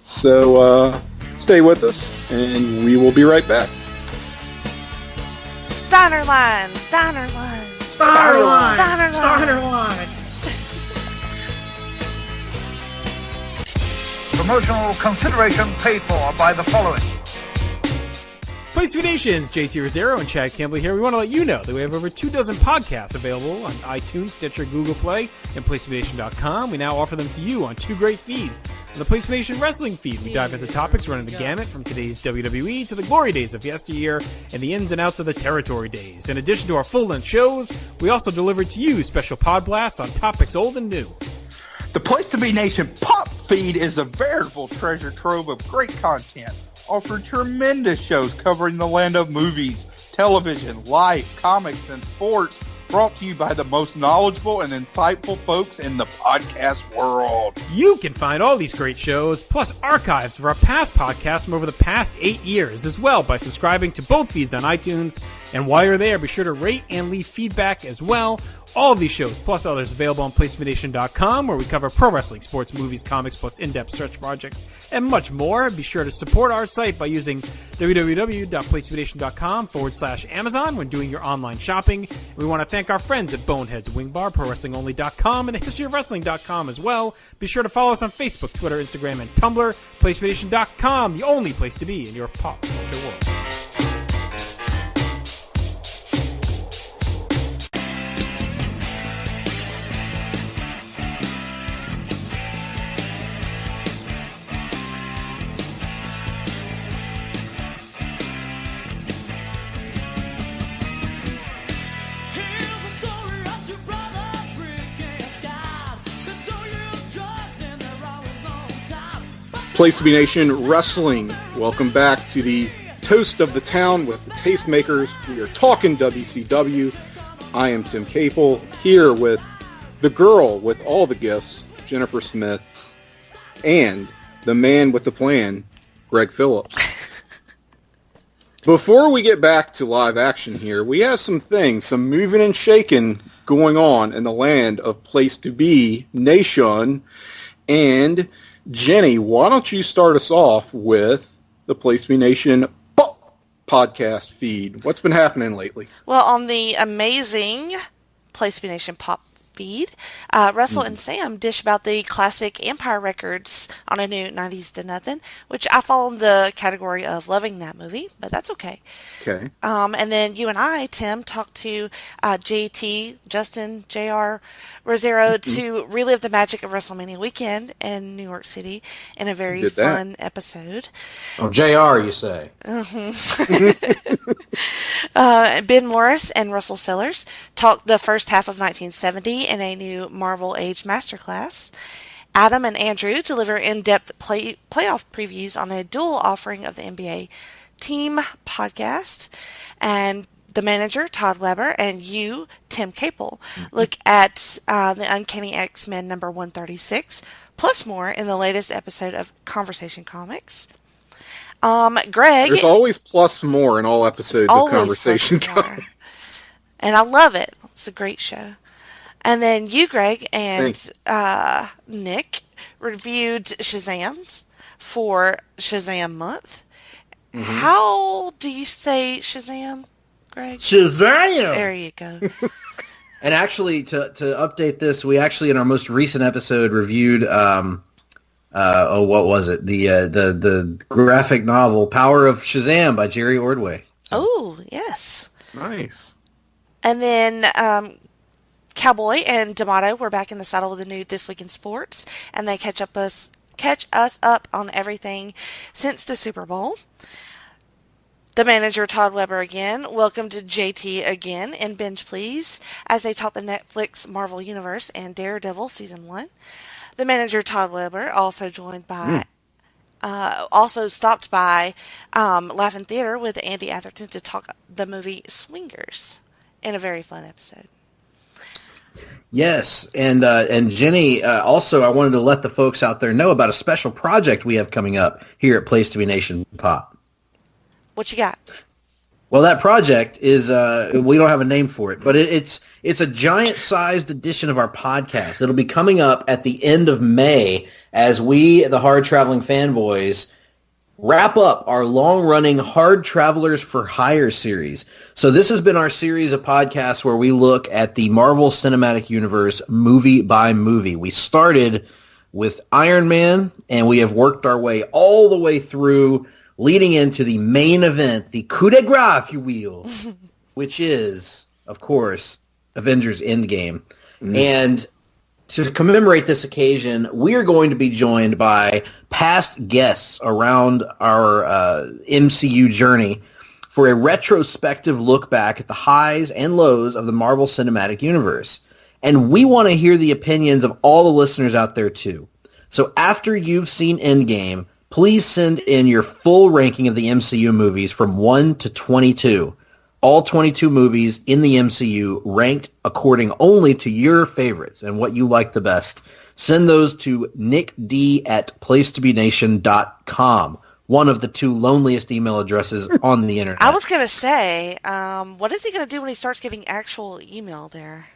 So stay with us, and we will be right back. Steinerline, Steinerline. Steinerline! Steinerline. Steinerline! Promotional consideration paid for by the following. Place to Be Nations, JT Rosero and Chad Campbell here. We want to let you know that we have over 24 podcasts available on iTunes, Stitcher, Google Play, and PlaceToBeNation.com. We now offer them to you on 2 great feeds. On the Place to Be Nation Wrestling feed, we dive into topics running the gamut from today's WWE to the glory days of yesteryear and the ins and outs of the territory days. In addition to our full-length shows, we also deliver to you special pod blasts on topics old and new. The Place to Be Nation Pop feed is a veritable treasure trove of great content, offering tremendous shows covering the land of movies, television, life, comics, and sports, brought to you by the most knowledgeable and insightful folks in the podcast world. You can find all these great shows, plus archives of our past podcasts from over the past 8 years as well by subscribing to both feeds on iTunes. And while you're there, be sure to rate and leave feedback as well. All of these shows, plus others, available on PlaceToBeNation.com, where we cover pro wrestling, sports, movies, comics, plus in-depth search projects, and much more. Be sure to support our site by using www.PlaceToBeNation.com/Amazon when doing your online shopping. We want to thank our friends at Boneheads, Wingbar, ProWrestlingOnly.com, and TheHistoryOfWrestling.com as well. Be sure to follow us on Facebook, Twitter, Instagram, and Tumblr. PlaceToBeNation.com, the only place to be in your pop culture world. Place to Be Nation Wrestling. Welcome back to the toast of the town with the tastemakers. We are talking WCW. I am Tim Capel, here with the girl with all the gifts, Jennifer Smith, and the man with the plan, Greg Phillips. Before we get back to live action here, we have some moving and shaking going on in the land of Place to Be Nation. And Jenny, why don't you start us off with the Place to Be Nation podcast feed? What's been happening lately? Well, on the amazing Place to Be Nation pop feed, Russell and Sam dish about the classic Empire records on a new 90s to Nothing, which I fall in the category of loving that movie, but that's okay. Okay. And then you and I, Tim, talked to JT, Justin, JR, Rosero to relive the magic of WrestleMania weekend in New York City in a very fun episode. Oh, JR, you say? Ben Morris and Russell Sellers talked the first half of 1970 in a new Marvel Age Masterclass. Adam and Andrew deliver in-depth playoff previews on a dual offering of the NBA Team podcast. And the manager, Todd Weber, and you, Tim Capel, look at the Uncanny X-Men number 136, plus more in the latest episode of Conversation Comics. Greg... There's always plus more in all episodes of Conversation Comics. And I love it. It's a great show. And then you, Greg, and Nick reviewed Shazam for Shazam Month. Mm-hmm. How do you say Shazam, Greg? Shazam! There you go. And actually, to update this, we actually, in our most recent episode, reviewed, what was it? The graphic novel, Power of Shazam by Jerry Ordway. Oh, yes. Nice. And then Cowboy and D'Amato were back in the saddle with the new This Week in Sports, and they catch us up on everything since the Super Bowl. The manager, Todd Weber, again welcomed JT again in Binge Please as they talk the Netflix Marvel Universe and Daredevil Season 1. The manager, Todd Weber, also joined by also stopped by Laughing Theater with Andy Atherton to talk the movie Swingers in a very fun episode. Yes, and Jenny, also I wanted to let the folks out there know about a special project we have coming up here at Place to Be Nation Pop. What you got? Well, that project is, we don't have a name for it, but it's a giant-sized edition of our podcast. It'll be coming up at the end of May as we, the Hard Traveling Fanboys, wrap up our long-running Hard Travelers for Hire series. So this has been our series of podcasts where we look at the Marvel Cinematic Universe movie by movie. We started with Iron Man, and we have worked our way all the way through, leading into the main event, the coup de grace, if you will, which is, of course, Avengers Endgame. And to commemorate this occasion, we are going to be joined by past guests around our MCU journey for a retrospective look back at the highs and lows of the Marvel Cinematic Universe. And we want to hear the opinions of all the listeners out there, too. So after you've seen Endgame, please send in your full ranking of the MCU movies from 1 to 22. all 22 movies in the MCU ranked according only to your favorites and what you like the best. Send those to nickd@placetobenation.com, one of the 2 loneliest email addresses on the internet. I was going to say, what is he going to do when he starts getting actual email there?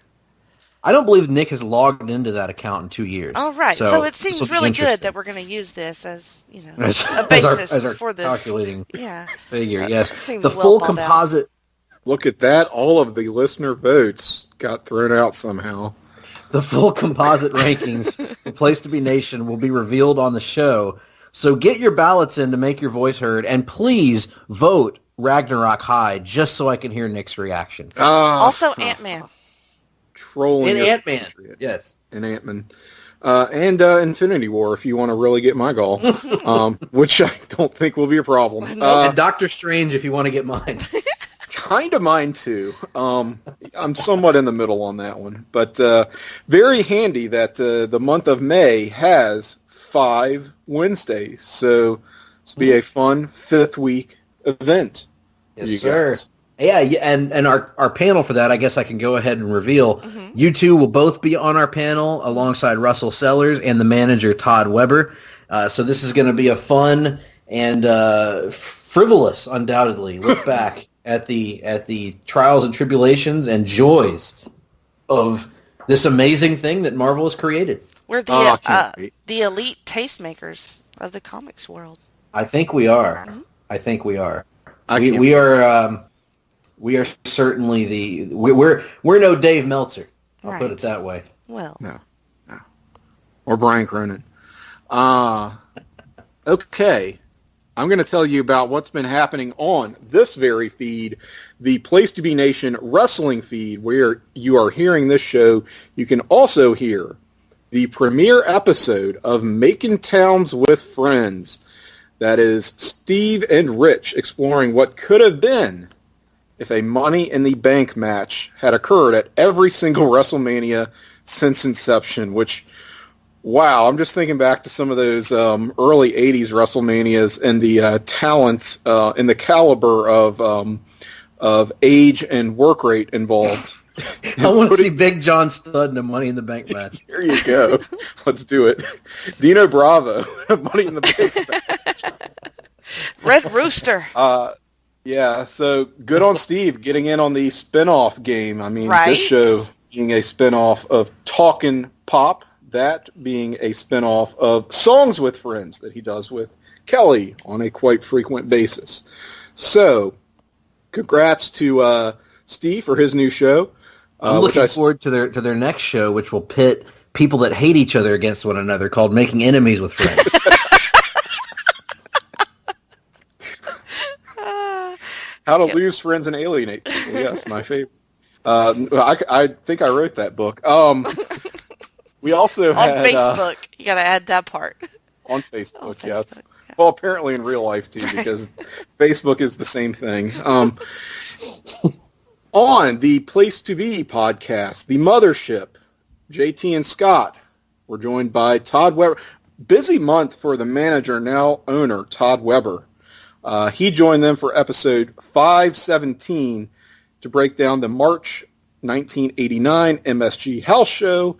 I don't believe Nick has logged into that account in 2 years. Oh, right. So it seems really good that we're going to use this as, a basis as our for this. Calculating figure, That yes. seems The well full thought out. composite... Look at that. All of the listener votes got thrown out somehow. The full composite rankings for Place to Be Nation will be revealed on the show. So get your ballots in to make your voice heard, and please vote Ragnarok high just so I can hear Nick's reaction. Also, Ant-Man. Trolling. And Ant-Man, yes. And Ant-Man. And Infinity War, if you want to really get my goal, which I don't think will be a problem. And Doctor Strange, if you want to get mine. Kind of mine, too. I'm somewhat in the middle on that one. But very handy that the month of May has 5 Wednesdays. So this will be a fun 5th week event. Yes, sir. Yeah, and our panel for that, I guess I can go ahead and reveal. You two will both be on our panel alongside Russell Sellers and the manager, Todd Weber. So this is going to be a fun and frivolous, undoubtedly, look back at the trials and tribulations and joys of this amazing thing that Marvel has created. We're the elite tastemakers of the comics world. I think we are. I think we are. We are certainly we're no Dave Meltzer. I'll put it that way. Well, no, or Brian Cronin. Okay. I'm going to tell you about what's been happening on this very feed, the Place to Be Nation wrestling feed, where you are hearing this show. You can also hear the premiere episode of Making Towns with Friends. That is Steve and Rich exploring what could have been if a Money in the Bank match had occurred at every single WrestleMania since inception, which... Wow, I'm just thinking back to some of those early 80s WrestleManias and the talents and the caliber of age and work rate involved. I want to see Big John Studd in a Money in the Bank match. Here you go. Let's do it. Dino Bravo, Money in the Bank match. Red Rooster. Yeah, so good on Steve getting in on the spin-off game. I mean, Right? This show being a spin-off of Talk'n Pop, that being a spin-off of Songs with Friends that he does with Kelly on a quite frequent basis. So, congrats to Steve for his new show. I'm looking forward to their next show, which will pit people that hate each other against one another, called Making Enemies with Friends. How to Lose Friends and Alienate People. Yes, my favorite. I think I wrote that book. We also had... On Facebook. You got to add that part. On Facebook, yes. Yeah. Well, apparently in real life, too, because Facebook is the same thing. On the Place to Be podcast, the Mothership, JT and Scott were joined by Todd Weber. Busy month for the manager, now owner, Todd Weber. He joined them for episode 517 to break down the March 1989 MSG House Show.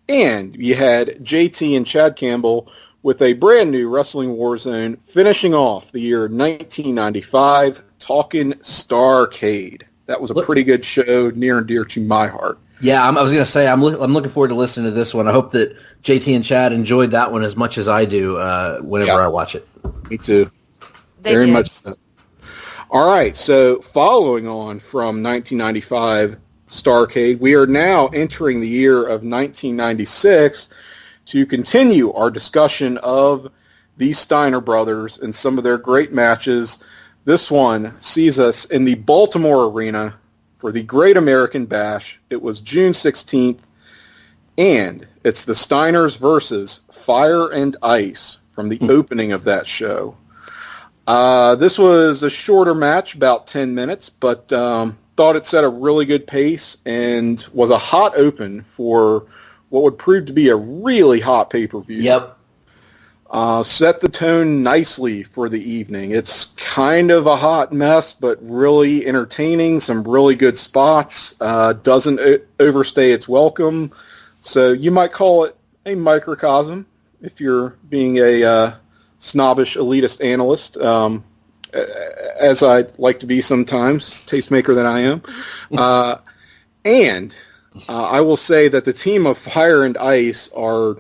And you had JT and Chad Campbell with a brand new Wrestling Warzone, finishing off the year 1995, talking Starrcade. That was a pretty good show, near and dear to my heart. Yeah, I was going to say, I'm looking forward to listening to this one. I hope that JT and Chad enjoyed that one as much as I do whenever I watch it. Me too. Very much so. All right, so following on from 1995 Starrcade, we are now entering the year of 1996 to continue our discussion of the Steiner Brothers and some of their great matches. This one sees us in the Baltimore Arena for the Great American Bash. It was June 16th, and it's the Steiners versus Fire and Ice from the opening of that show. This was a shorter match, about 10 minutes, but thought it set a really good pace and was a hot open for what would prove to be a really hot pay-per-view. Yep. set the tone nicely for the evening. It's kind of a hot mess, but really entertaining, some really good spots, doesn't overstay its welcome. So you might call it a microcosm if you're being a snobbish elitist analyst, as I like to be sometimes, tastemaker that I am. And I will say that the team of Fire and Ice are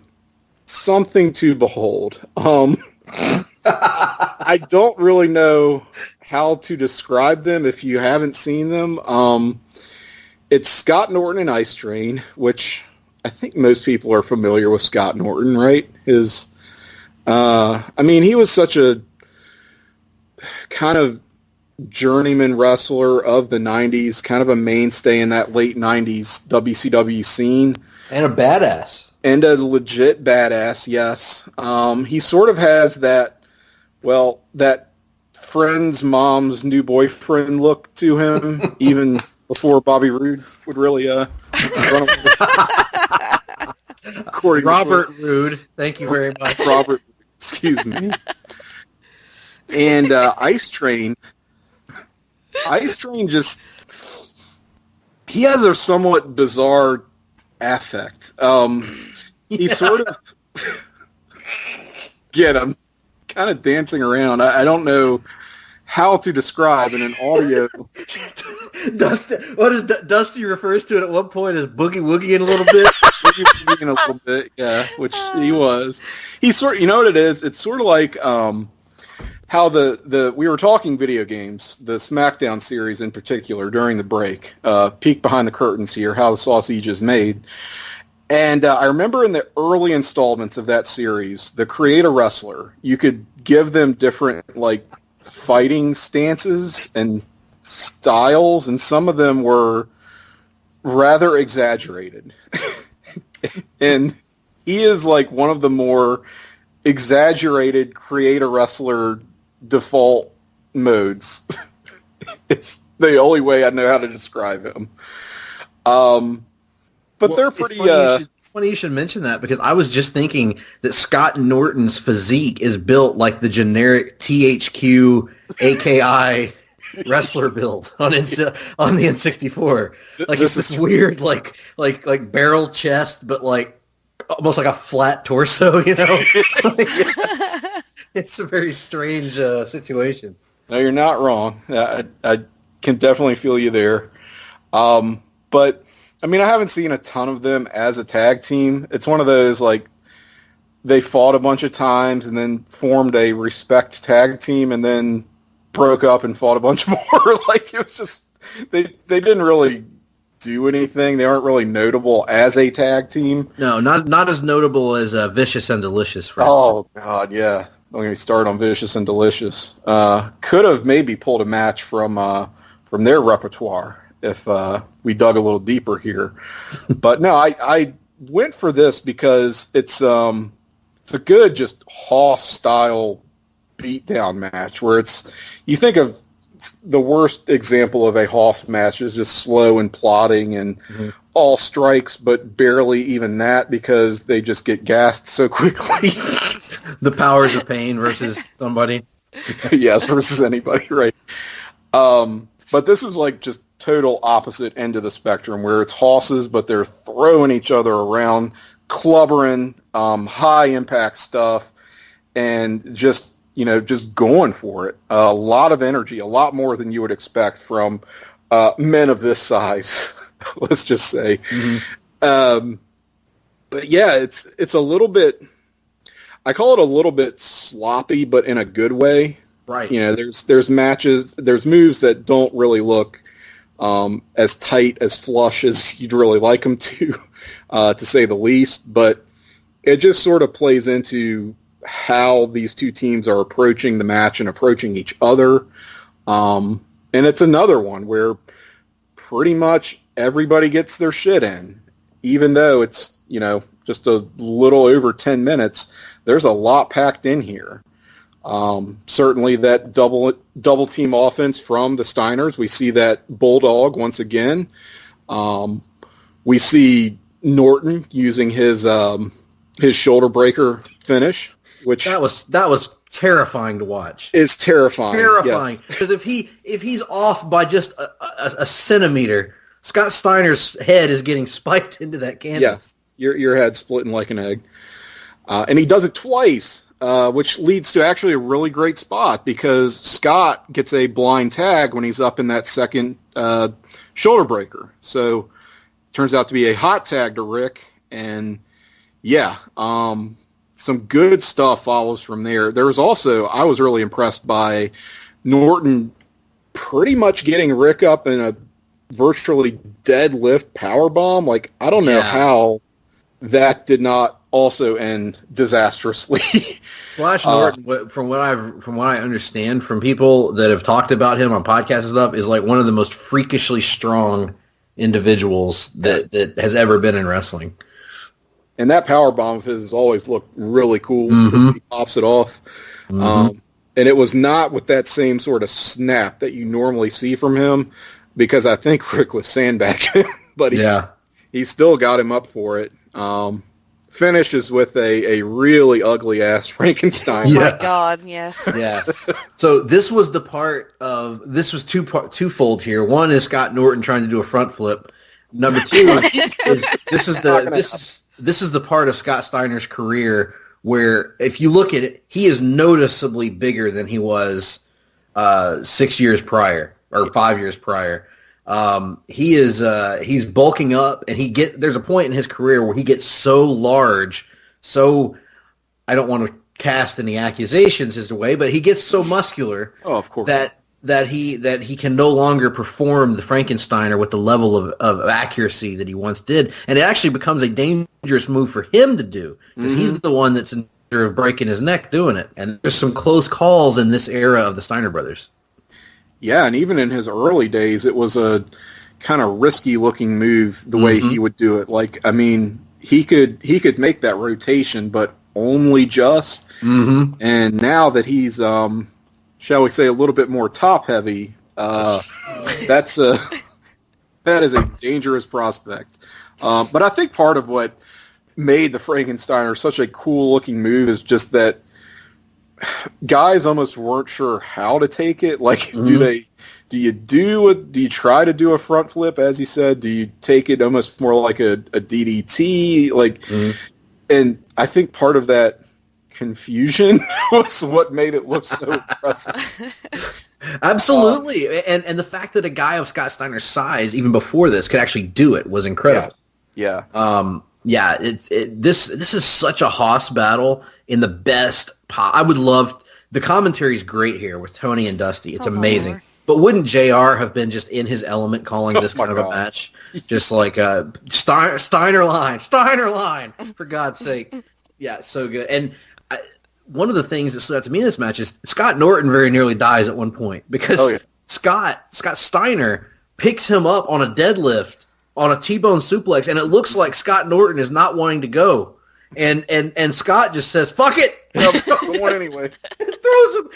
something to behold. I don't really know how to describe them if you haven't seen them. It's Scott Norton and Ice Train, which I think most people are familiar with Scott Norton, right? He was such a kind of journeyman wrestler of the 90s, kind of a mainstay in that late 90s WCW scene. And a badass. And a legit badass, yes. He sort of has that friend's mom's new boyfriend look to him, even before Bobby Roode would really run away. Robert Roode, thank you very much. Robert, excuse me. And Ice Train just, he has a somewhat bizarre affect. He sort of, I'm kind of dancing around. I don't know how to describe in an audio. Dusty refers to it at one point as boogie woogieing a little bit. Boogie woogieing a little bit, yeah, which he was. He's sort of, you know what it is? It's sort of like how we were talking video games, the SmackDown series in particular during the break, peek behind the curtains here, how the sausage is made. And I remember in the early installments of that series, the create a wrestler, you could give them different like fighting stances and styles, and some of them were rather exaggerated. And he is like one of the more exaggerated create a wrestler default modes. It's the only way I know how to describe him. But they're pretty... It's funny you should mention that, because I was just thinking that Scott Norton's physique is built like the generic THQ AKI wrestler build on the N64. Like it's this weird like barrel chest, but like almost like a flat torso, you know? It's a very strange situation. No, you're not wrong. I can definitely feel you there. But I mean, I haven't seen a ton of them as a tag team. It's one of those, like, they fought a bunch of times and then formed a respect tag team and then broke up and fought a bunch more. Like, it was just, they didn't really do anything. They aren't really notable as a tag team. No, not as notable as Vicious and Delicious, for instance. Oh, God, yeah. Don't get me started on Vicious and Delicious. Could have maybe pulled a match from their repertoire if we dug a little deeper here. But no, I went for this because it's a good just Hoss-style beatdown match where you think of the worst example of a Hoss match is just slow and plodding and all strikes, but barely even that because they just get gassed so quickly. The powers of pain versus somebody. Yes, versus anybody, right. But this is like just total opposite end of the spectrum where it's Hosses, but they're throwing each other around, clubbering, high impact stuff, and just going for it. A lot of energy, a lot more than you would expect from men of this size, let's just say. Mm-hmm. But yeah, it's a little bit, I call it a little bit sloppy, but in a good way. Right. You know, there's matches, there's moves that don't really look as tight, as flush as you'd really like them to say the least. But it just sort of plays into how these two teams are approaching the match and approaching each other. And it's another one where pretty much everybody gets their shit in. Even though it's, just a little over 10 minutes, there's a lot packed in here. Certainly that double team offense from the Steiners. We see that Bulldog once again. We see Norton using his shoulder breaker finish. which that was terrifying to watch. Is terrifying. Terrifying. Yes. Because if he's off by just a centimeter, Scott Steiner's head is getting spiked into that canvas. Yes, your head's splitting like an egg. And he does it twice, which leads to actually a really great spot because Scott gets a blind tag when he's up in that second shoulder breaker. So turns out to be a hot tag to Rick. And yeah, some good stuff follows from there. There was also, I was really impressed by Norton pretty much getting Rick up in a virtually deadlift powerbomb. Like, I don't know how that did not also end disastrously. Flash Norton, from what I understand from people that have talked about him on podcasts and stuff, is like one of the most freakishly strong individuals that has ever been in wrestling. And that powerbomb of his has always looked really cool. He pops it off. And it was not with that same sort of snap that you normally see from him, because I think Rick was sandbagging him, but he still got him up for it. Finishes with a really ugly-ass Frankenstein. Oh, my God, yes. Yeah. So this was the part of, this was twofold here. One is Scott Norton trying to do a front flip. Number two is this is the part of Scott Steiner's career where, if you look at it, he is noticeably bigger than he was 6 years prior or 5 years prior. He's bulking up, and there's a point in his career where he gets so large, so I don't want to cast any accusations his way, but he gets so muscular of course. that he can no longer perform the Frankensteiner with the level of accuracy that he once did, and it actually becomes a dangerous move for him to do, because he's the one that's in danger of breaking his neck doing it. And there's some close calls in this era of the Steiner brothers. Yeah, and even in his early days, it was a kind of risky-looking move the way he would do it. Like, I mean, he could make that rotation, but only just. And now that he's, shall we say, a little bit more top-heavy, that is a dangerous prospect. But I think part of what made the Frankensteiner such a cool-looking move is just that guys almost weren't sure how to take it. Like, do you try to do a front flip, as you said? Do you take it almost more like a DDT? Like, and I think part of that confusion was what made it look so impressive. Absolutely. And the fact that a guy of Scott Steiner's size, even before this, could actually do it was incredible. Yeah. This is such a hoss battle in the best I would love, the commentary is great here with Tony and Dusty. It's amazing. Lord. But wouldn't JR have been just in his element calling this kind of a match? Just like Steinerline, for God's sake. Yeah, so good. And one of the things that stood out to me in this match is Scott Norton very nearly dies at one point, because Scott Steiner picks him up on a deadlift on a T-bone suplex, and it looks like Scott Norton is not wanting to go. And Scott just says, "Fuck it." Don't want anyway. And throws him.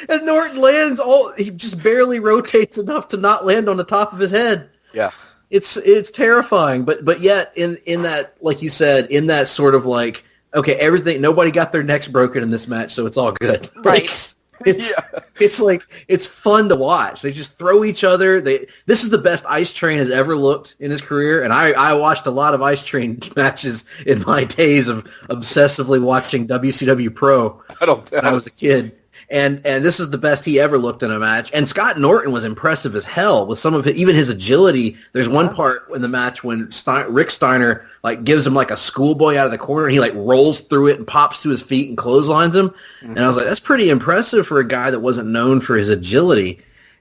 And Norton lands he just barely rotates enough to not land on the top of his head. Yeah. It's terrifying, but yet in that, like you said, in that sort of like, okay, nobody got their necks broken in this match, so it's all good. Right. It's like, it's fun to watch. They just throw each other. This is the best Ice Train has ever looked in his career, and I watched a lot of Ice Train matches in my days of obsessively watching WCW Pro when I was a kid. And this is the best he ever looked in a match. And Scott Norton was impressive as hell with some of it, even his agility. There's one part in the match when Rick Steiner like gives him like a schoolboy out of the corner, and he like rolls through it and pops to his feet and clotheslines him. And I was like, that's pretty impressive for a guy that wasn't known for his agility.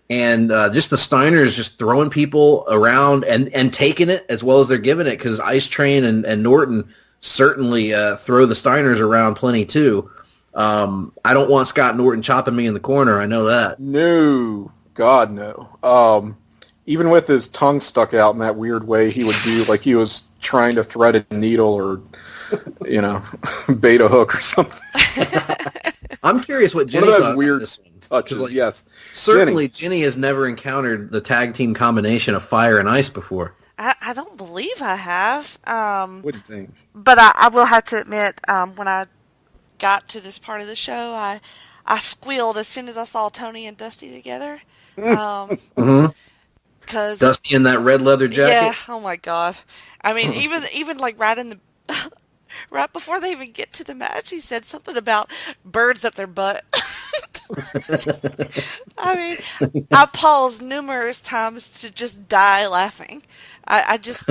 And just the Steiners just throwing people around and taking it as well as they're giving it, because Ice Train and Norton certainly throw the Steiners around plenty too. I don't want Scott Norton chopping me in the corner. I know that. No. God, no. Even with his tongue stuck out in that weird way he would do, like he was trying to thread a needle or, bait a hook or something. I'm curious what Jenny thought about weird this one. touches, like, yes. Certainly Jenny has never encountered the tag team combination of fire and ice before. I don't believe I have. Wouldn't think. But I will have to admit, when I got to this part of the show, I squealed as soon as I saw Tony and Dusty together. Mm-hmm. Cause Dusty in that red leather jacket. yeah, oh my god. I mean, even like right in the right before they even get to the match, he said something about birds up their butt. I mean, I paused numerous times to just die laughing. I just,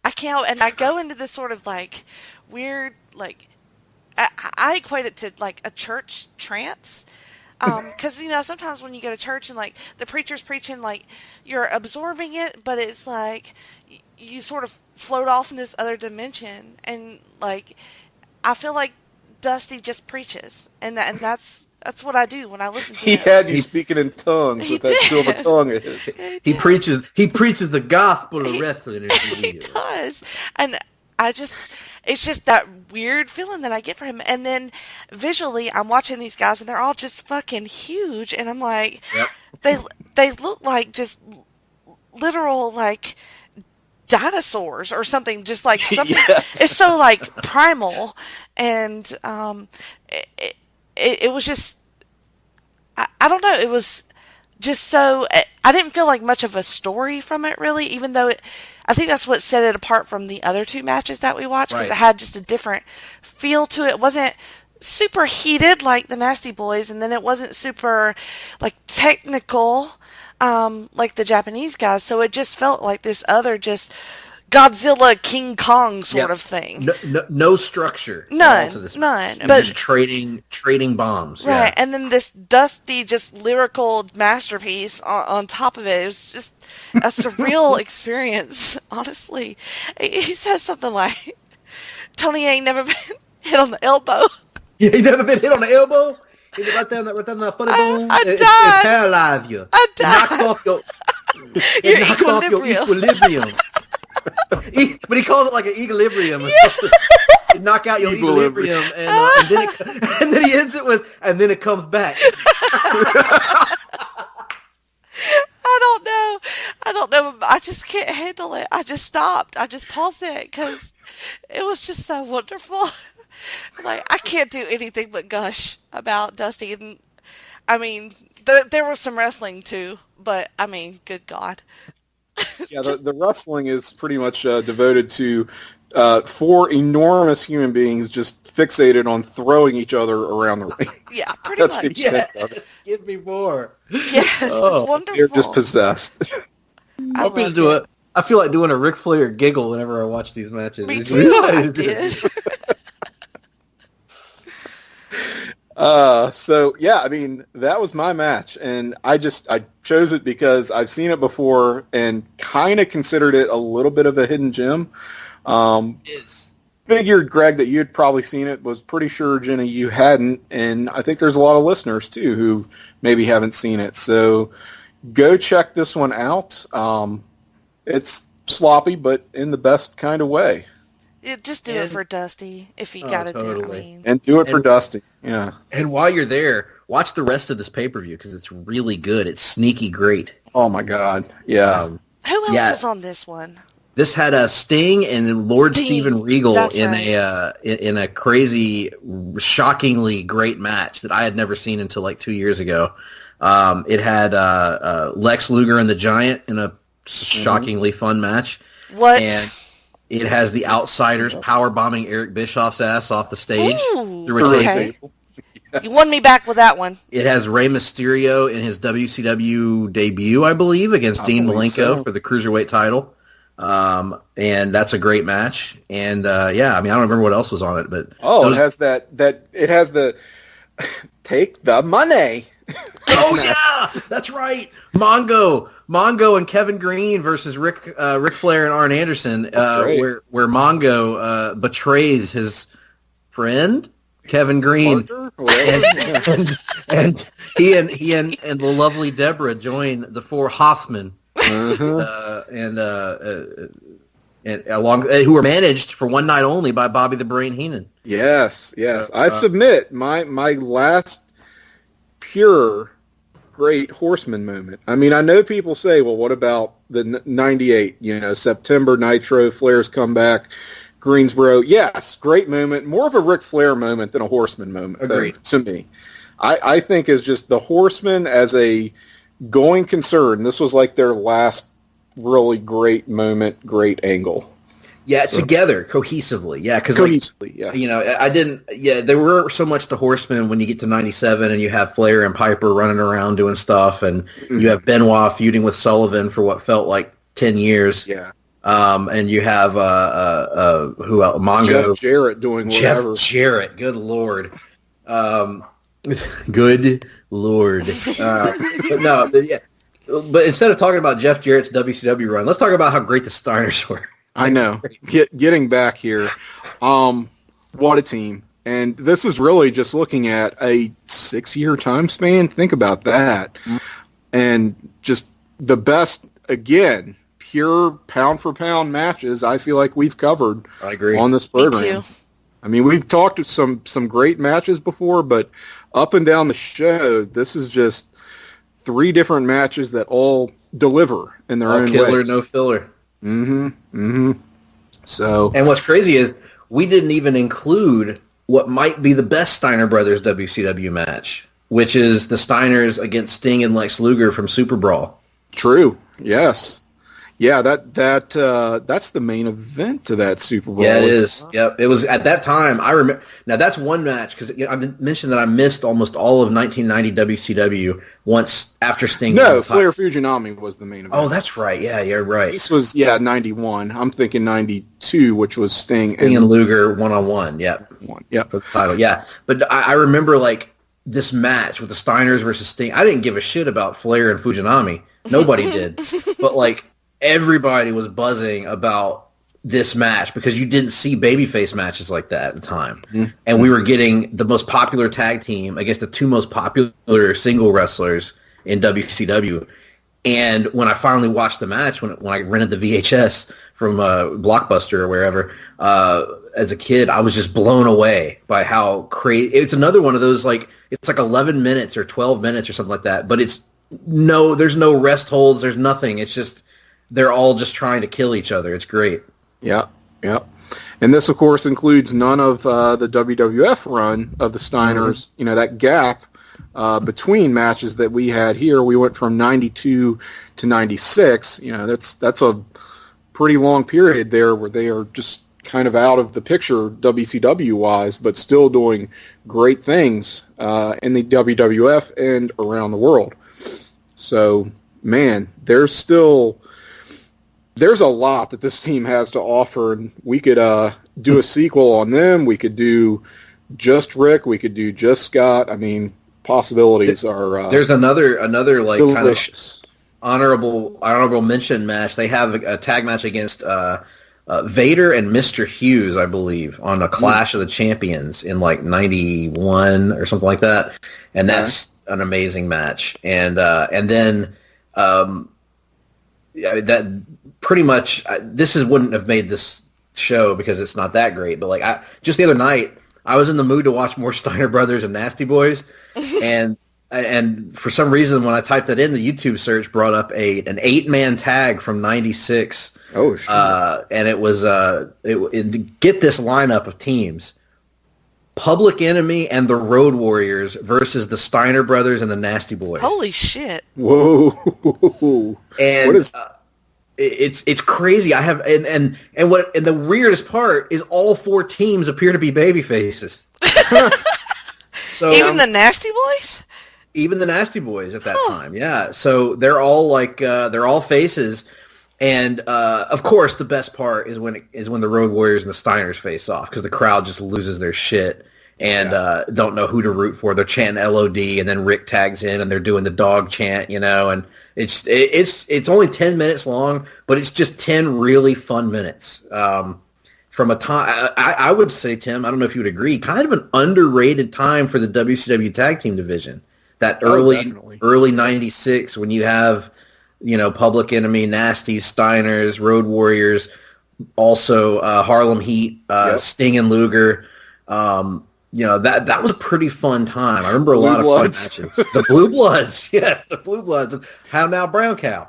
I can't, and I go into this sort of like weird, like, I equate it to like a church trance. Because, you know, sometimes when you go to church and, like, the preacher's preaching, like, you're absorbing it, but it's like you sort of float off in this other dimension. And, like, I feel like Dusty just preaches. And that's what I do when I listen to him. He had you speaking in tongues with that silver tongue of his. He preaches the gospel of wrestling. He does. And it's just that weird feeling that I get from him. And then visually, I'm watching these guys, and they're all just fucking huge. And I'm like, yep. They look like just literal, like, dinosaurs or something. Just like something. Yes. It's so, like, primal. And it was just, I don't know. It was just so, I didn't feel like much of a story from it, really, even though I think that's what set it apart from the other two matches that we watched, because it had just a different feel to it. It wasn't super heated like the Nasty Boys, and then it wasn't super, like, technical like the Japanese guys, so it just felt like this other just Godzilla, King Kong sort of thing. No structure. None. But just trading bombs. Right, yeah. And then this Dusty, just lyrical masterpiece on top of it. It was just a surreal experience, honestly. He says something like, Tony ain't never been hit on the elbow. Yeah, he never been hit on the elbow? Is it right there on that funny bone? It paralyzed you. I died. It knocks off your equilibrium. But he calls it like an equilibrium. Yeah. Knock out your equilibrium, and then he ends it with, and then it comes back. I don't know. I just can't handle it. I just stopped. I just paused it because it was just so wonderful. Like, I can't do anything but gush about Dusty. And I mean, there was some wrestling too, but I mean, good God. Yeah, the wrestling is pretty much devoted to four enormous human beings just fixated on throwing each other around the ring. Yeah, pretty much. The extent of it. Give me more. Yes, it's wonderful. They're just possessed. I feel like doing a Ric Flair giggle whenever I watch these matches. Me too, I did. So yeah, I mean, that was my match, and I chose it because I've seen it before and kind of considered it a little bit of a hidden gem. Figured, Greg, that you had probably seen it. Was pretty sure, Jenny, you hadn't, and I think there's a lot of listeners too who maybe haven't seen it. So go check this one out. It's sloppy, but in the best kind of way. Just do it for Dusty, if you got to do it. I mean. And do it for Dusty, yeah. And while you're there, watch the rest of this pay-per-view, because it's really good. It's sneaky great. Oh, my God, yeah. Who else was on this one? This had a Sting and Lord Steven Regal in a crazy, shockingly great match that I had never seen until like 2 years ago. It had Lex Luger and the Giant in a shockingly fun match. What? And it has the Outsiders power bombing Eric Bischoff's ass off the stage through a table. You won me back with that one. It has Rey Mysterio in his WCW debut, I believe, against Dean Malenko for the Cruiserweight title. And that's a great match. And yeah, I mean, I don't remember what else was on it, but it has it has the take the money. Oh yeah, that's right. Mongo and Kevin Green versus Ric Flair and Arn Anderson, where Mongo betrays his friend Kevin Green, and he and the lovely Deborah join the Four Horsemen, and along who were managed for one night only by Bobby the Brain Heenan. Yes. I submit my last pure great Horseman moment. I mean, I know people say, well, what about the 98, September Nitro, Flair's comeback, Greensboro. Yes, great moment. More of a Ric Flair moment than a Horseman moment. Agreed. To me. I think is just the Horseman as a going concern. This was like their last really great moment, great angle. Yeah, together, cohesively. Yeah, because yeah. There were so much the Horsemen when you get to 97 and you have Flair and Piper running around doing stuff, and you have Benoit feuding with Sullivan for what felt like 10 years. Yeah. And you have who else? Mongo. Jeff Jarrett doing whatever. Jeff Jarrett, good Lord. Good Lord. But instead of talking about Jeff Jarrett's WCW run, let's talk about how great the Steiners were. I know. Getting back here, what a team. And this is really just looking at a 6-year time span. Think about that. And just the best, again, pure pound-for-pound matches I feel like we've covered I agree. On this program. Me too. I mean, we've talked some great matches before, but up and down the show, this is just 3 different matches that all deliver in their own killer, ways. no filler. So, and what's crazy is we didn't even include what might be the best Steiner Brothers WCW match, which is the Steiners against Sting and Lex Luger from Super Brawl. True. Yes. Yeah, that's the main event to that Super Bowl. Yeah, it is. Yep, it was at that time. I remember. Now that's one match because I mentioned that I missed almost all of 1990 WCW once after Sting. No, Flair Fujinami was the main event. Oh, that's right. Yeah, you're right. This was 91. I'm thinking 92, which was Sting and Luger 1-on-1. Yep. Yep. For the title. Yeah, but I remember like this match with the Steiners versus Sting. I didn't give a shit about Flair and Fujinami. Nobody did. But like. Everybody was buzzing about this match because you didn't see babyface matches like that at the time. Mm-hmm. And we were getting the most popular tag team against the 2 most popular single wrestlers in WCW. And when I finally watched the match, when I rented the VHS from Blockbuster or wherever, as a kid, I was just blown away by how crazy. It's another one of those, like, it's like 11 minutes or 12 minutes or something like that. But there's no rest holds. There's nothing. It's just, they're all just trying to kill each other. It's great. Yeah. And this, of course, includes none of the WWF run of the Steiners. Mm-hmm. That gap between matches that we had here. We went from 92 to 96. That's a pretty long period there where they are just kind of out of the picture WCW-wise, but still doing great things in the WWF and around the world. So, man, there's a lot that this team has to offer, and we could do a sequel on them. We could do just Rick. We could do just Scott. I mean, possibilities are there's another like delicious. Kind of honorable mention match. They have a tag match against Vader and Mr. Hughes, I believe, on a Clash of the Champions in like 91 or something like that, and that's an amazing match. And then that pretty much this wouldn't have made this show because it's not that great. But like just the other night, I was in the mood to watch more Steiner Brothers and Nasty Boys, and for some reason when I typed that in, the YouTube search brought up an 8-man tag from '96. Oh, sure. And it was get this lineup of teams: Public Enemy and the Road Warriors versus the Steiner Brothers and the Nasty Boys. Holy shit! Whoa! And what is? It's crazy. I have and the weirdest part is all 4 teams appear to be baby faces. So even the Nasty Boys? Even the Nasty Boys at that time, yeah. So they're all like they're all faces, and of course the best part is when the Road Warriors and the Steiners face off because the crowd just loses their shit and don't know who to root for. They're chanting LOD, and then Rick tags in and they're doing the dog chant, and it's only 10 minutes long, but it's just 10 really fun minutes. From a time, I would say, Tim, I don't know if you would agree, kind of an underrated time for the WCW tag team division. That early 96 when you have, Public Enemy, Nasties, Steiners, Road Warriors, also Harlem Heat, Sting and Luger. That was a pretty fun time. I remember a lot of fun matches. The Blue Bloods, yes, the Blue Bloods. How now, Brown Cow?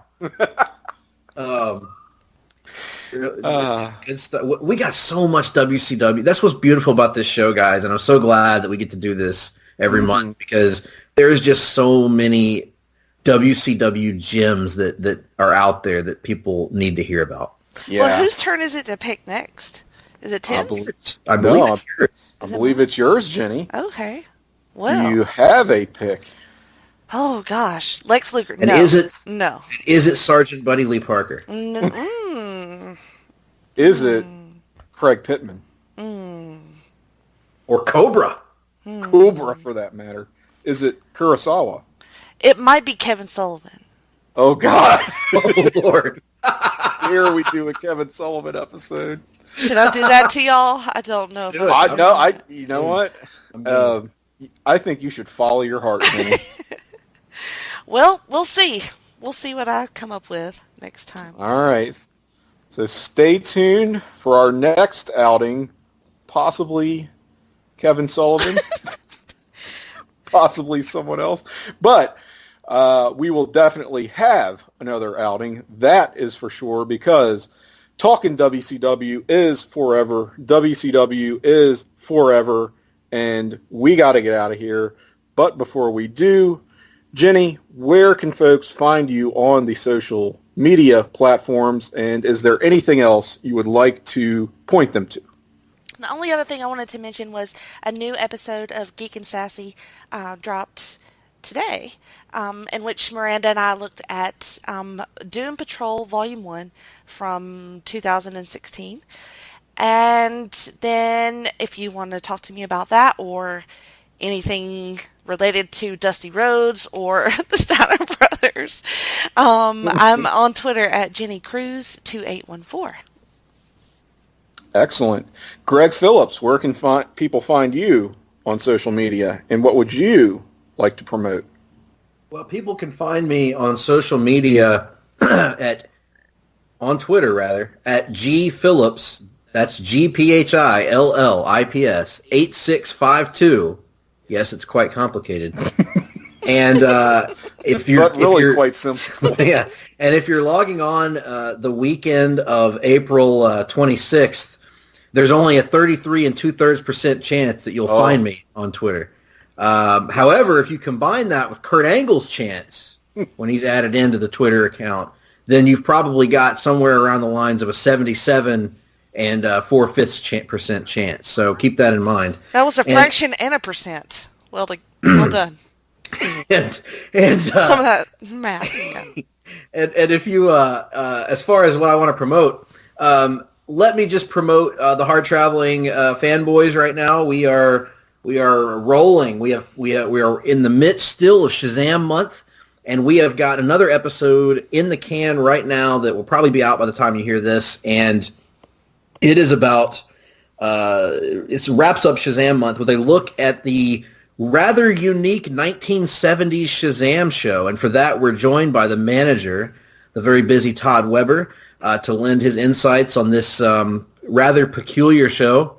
Good stuff. We got so much WCW. That's what's beautiful about this show, guys, and I'm so glad that we get to do this every month because there's just so many WCW gems that are out there that people need to hear about. Yeah. Well, whose turn is it to pick next? Is it Tim's? I believe it's yours. I believe it's yours, Jenny. Okay. Well. Do you have a pick? Oh, gosh. Lex Luger. And no. No. Is it Sergeant Buddy Lee Parker? Is it Craig Pittman? Or Cobra? Cobra, for that matter. Is it Kurosawa? It might be Kevin Sullivan. Oh, God. Oh, Lord. Here we do a Kevin Sullivan episode. Should I do that to y'all? I don't know. You know what? I think you should follow your heart, Jenny. Well, we'll see. We'll see what I come up with next time. All right. So stay tuned for our next outing. Possibly Kevin Sullivan. Possibly someone else. But we will definitely have another outing. That is for sure, because Talk'n WCW is forever. WCW is forever. And we got to get out of here. But before we do, Jenny, where can folks find you on the social media platforms? And is there anything else you would like to point them to? The only other thing I wanted to mention was a new episode of Geek and Sassy dropped today, in which Miranda and I looked at Doom Patrol Volume 1 from 2016. And then if you want to talk to me about that or anything related to Dusty Rhodes or the Steiner Brothers, I'm on Twitter at JennyCruz2814. Excellent. Greg Phillips, where can people find you on social media, and what would you like to promote? Well, people can find me on social media on Twitter at G Phillips. That's GPHILLIPS 8652. Yes, it's quite complicated. And if you're quite simple. Yeah, and if you're logging on the weekend of April 26th, there's only a 33 2/3% chance that you'll find me on Twitter. However, if you combine that with Kurt Angle's chance when he's added into the Twitter account, then you've probably got somewhere around the lines of a 77 and 4/5% chance. So keep that in mind. That was a fraction and a percent. Well done. and some of that math. Yeah. and if you, as far as what I want to promote, let me just promote the Hard Traveling Fanboys right now. We are rolling. We are in the midst still of Shazam month, and we have got another episode in the can right now that will probably be out by the time you hear this, and it is about it wraps up Shazam month with a look at the rather unique 1970s Shazam show. And for that, we're joined by the manager, the very busy Todd Weber, to lend his insights on this rather peculiar show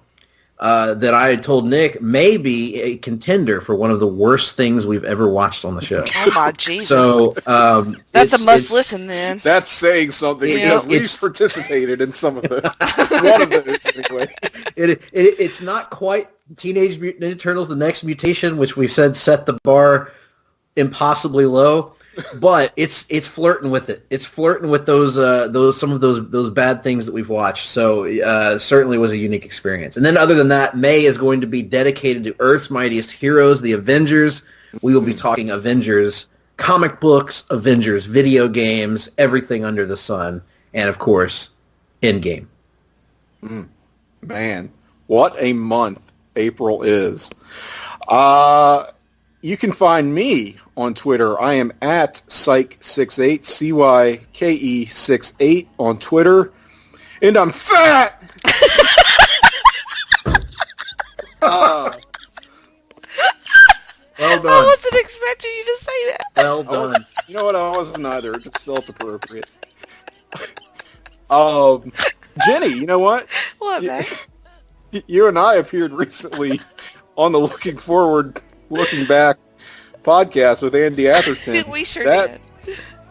that I had told Nick may be a contender for one of the worst things we've ever watched on the show. Oh, my Jesus. So that's a must-listen, then. That's saying something, because we've participated in some of those. One of those, anyway. It's not quite Teenage Mutant Ninja Turtles: The Next Mutation, which we said set the bar impossibly low, but it's flirting with it. It's flirting with those some of those bad things that we've watched. So certainly was a unique experience. And then other than that, May is going to be dedicated to Earth's Mightiest Heroes, the Avengers. We will be talking Avengers comic books, Avengers video games, everything under the sun, and of course, Endgame. Man, what a month April is. You can find me on Twitter. I am at Cyke68, CYKE68 on Twitter. And I'm fat! Well done. I wasn't expecting you to say that. Well done. You know what? I wasn't either. It just felt appropriate. Jenny, you know what? What, man? You and I appeared recently on the Looking Forward, Looking Back podcast with Andy Atherton. We sure did.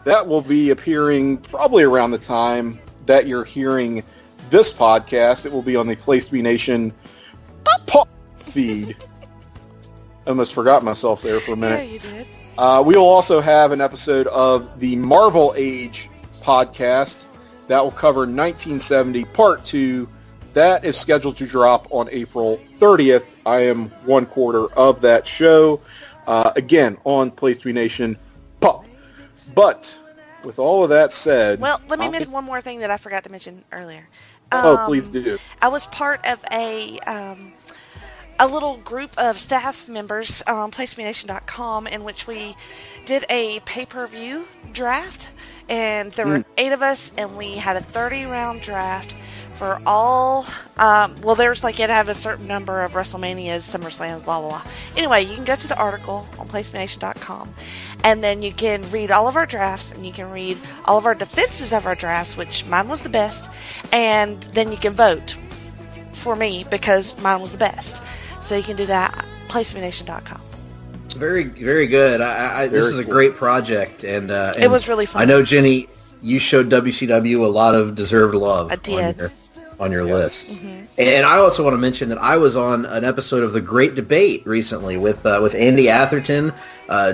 That will be appearing probably around the time that you're hearing this podcast, it will be on the Place to Be Nation pop feed. I almost forgot myself there for a minute. Yeah, you did. We will also have an episode of the Marvel Age podcast that will cover 1970 Part 2. That is scheduled to drop on April 30th. I am one quarter of that show. Again, on Place to Be Nation Pop. But with all of that said... Well, let me mention one more thing that I forgot to mention earlier. Please do. I was part of a little group of staff members on PlaceToBeNation.com in which we did a pay-per-view draft, and there were 8 of us, and we had a 30-round draft for all, there's like, you had to have a certain number of WrestleManias, SummerSlam, blah, blah, blah. Anyway, you can go to the article on PlaceToBeNation.com, and then you can read all of our drafts, and you can read all of our defenses of our drafts, which mine was the best, and then you can vote for me because mine was the best. So you can do that at PlaceToBeNation.com. Very, very good. This is a great project, and it was really fun. I know, Jenny, you showed WCW a lot of deserved love. I did. On your list. Mm-hmm. And I also want to mention that I was on an episode of The Great Debate recently with Andy Atherton,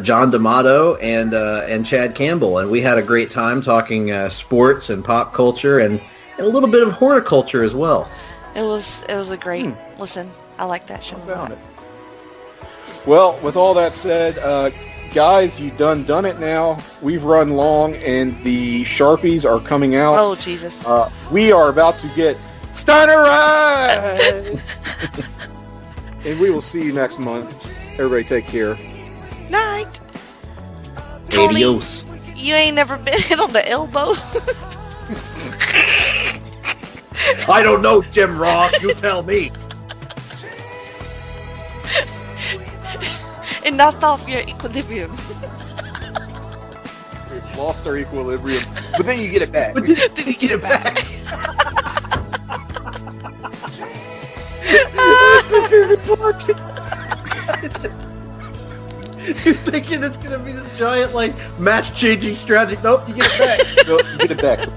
John D'Amato, and Chad Campbell, and we had a great time talking sports and pop culture and a little bit of horticulture as well. It was a great listen. I like that show a lot. Well, with all that said, guys, you done it now. We've run long, and the Sharpies are coming out. Oh, Jesus. We are about to get Steinerized! And we will see you next month. Everybody take care. Night. Tony, adios. You ain't never been hit on the elbow? I don't know, Jim Ross. You tell me. And knocked off your equilibrium. We've lost our equilibrium, but then you get it back. Then you get it back. You're thinking it's going to be this giant, like, match-changing strategy. Nope, you get it back. Nope, you get it back.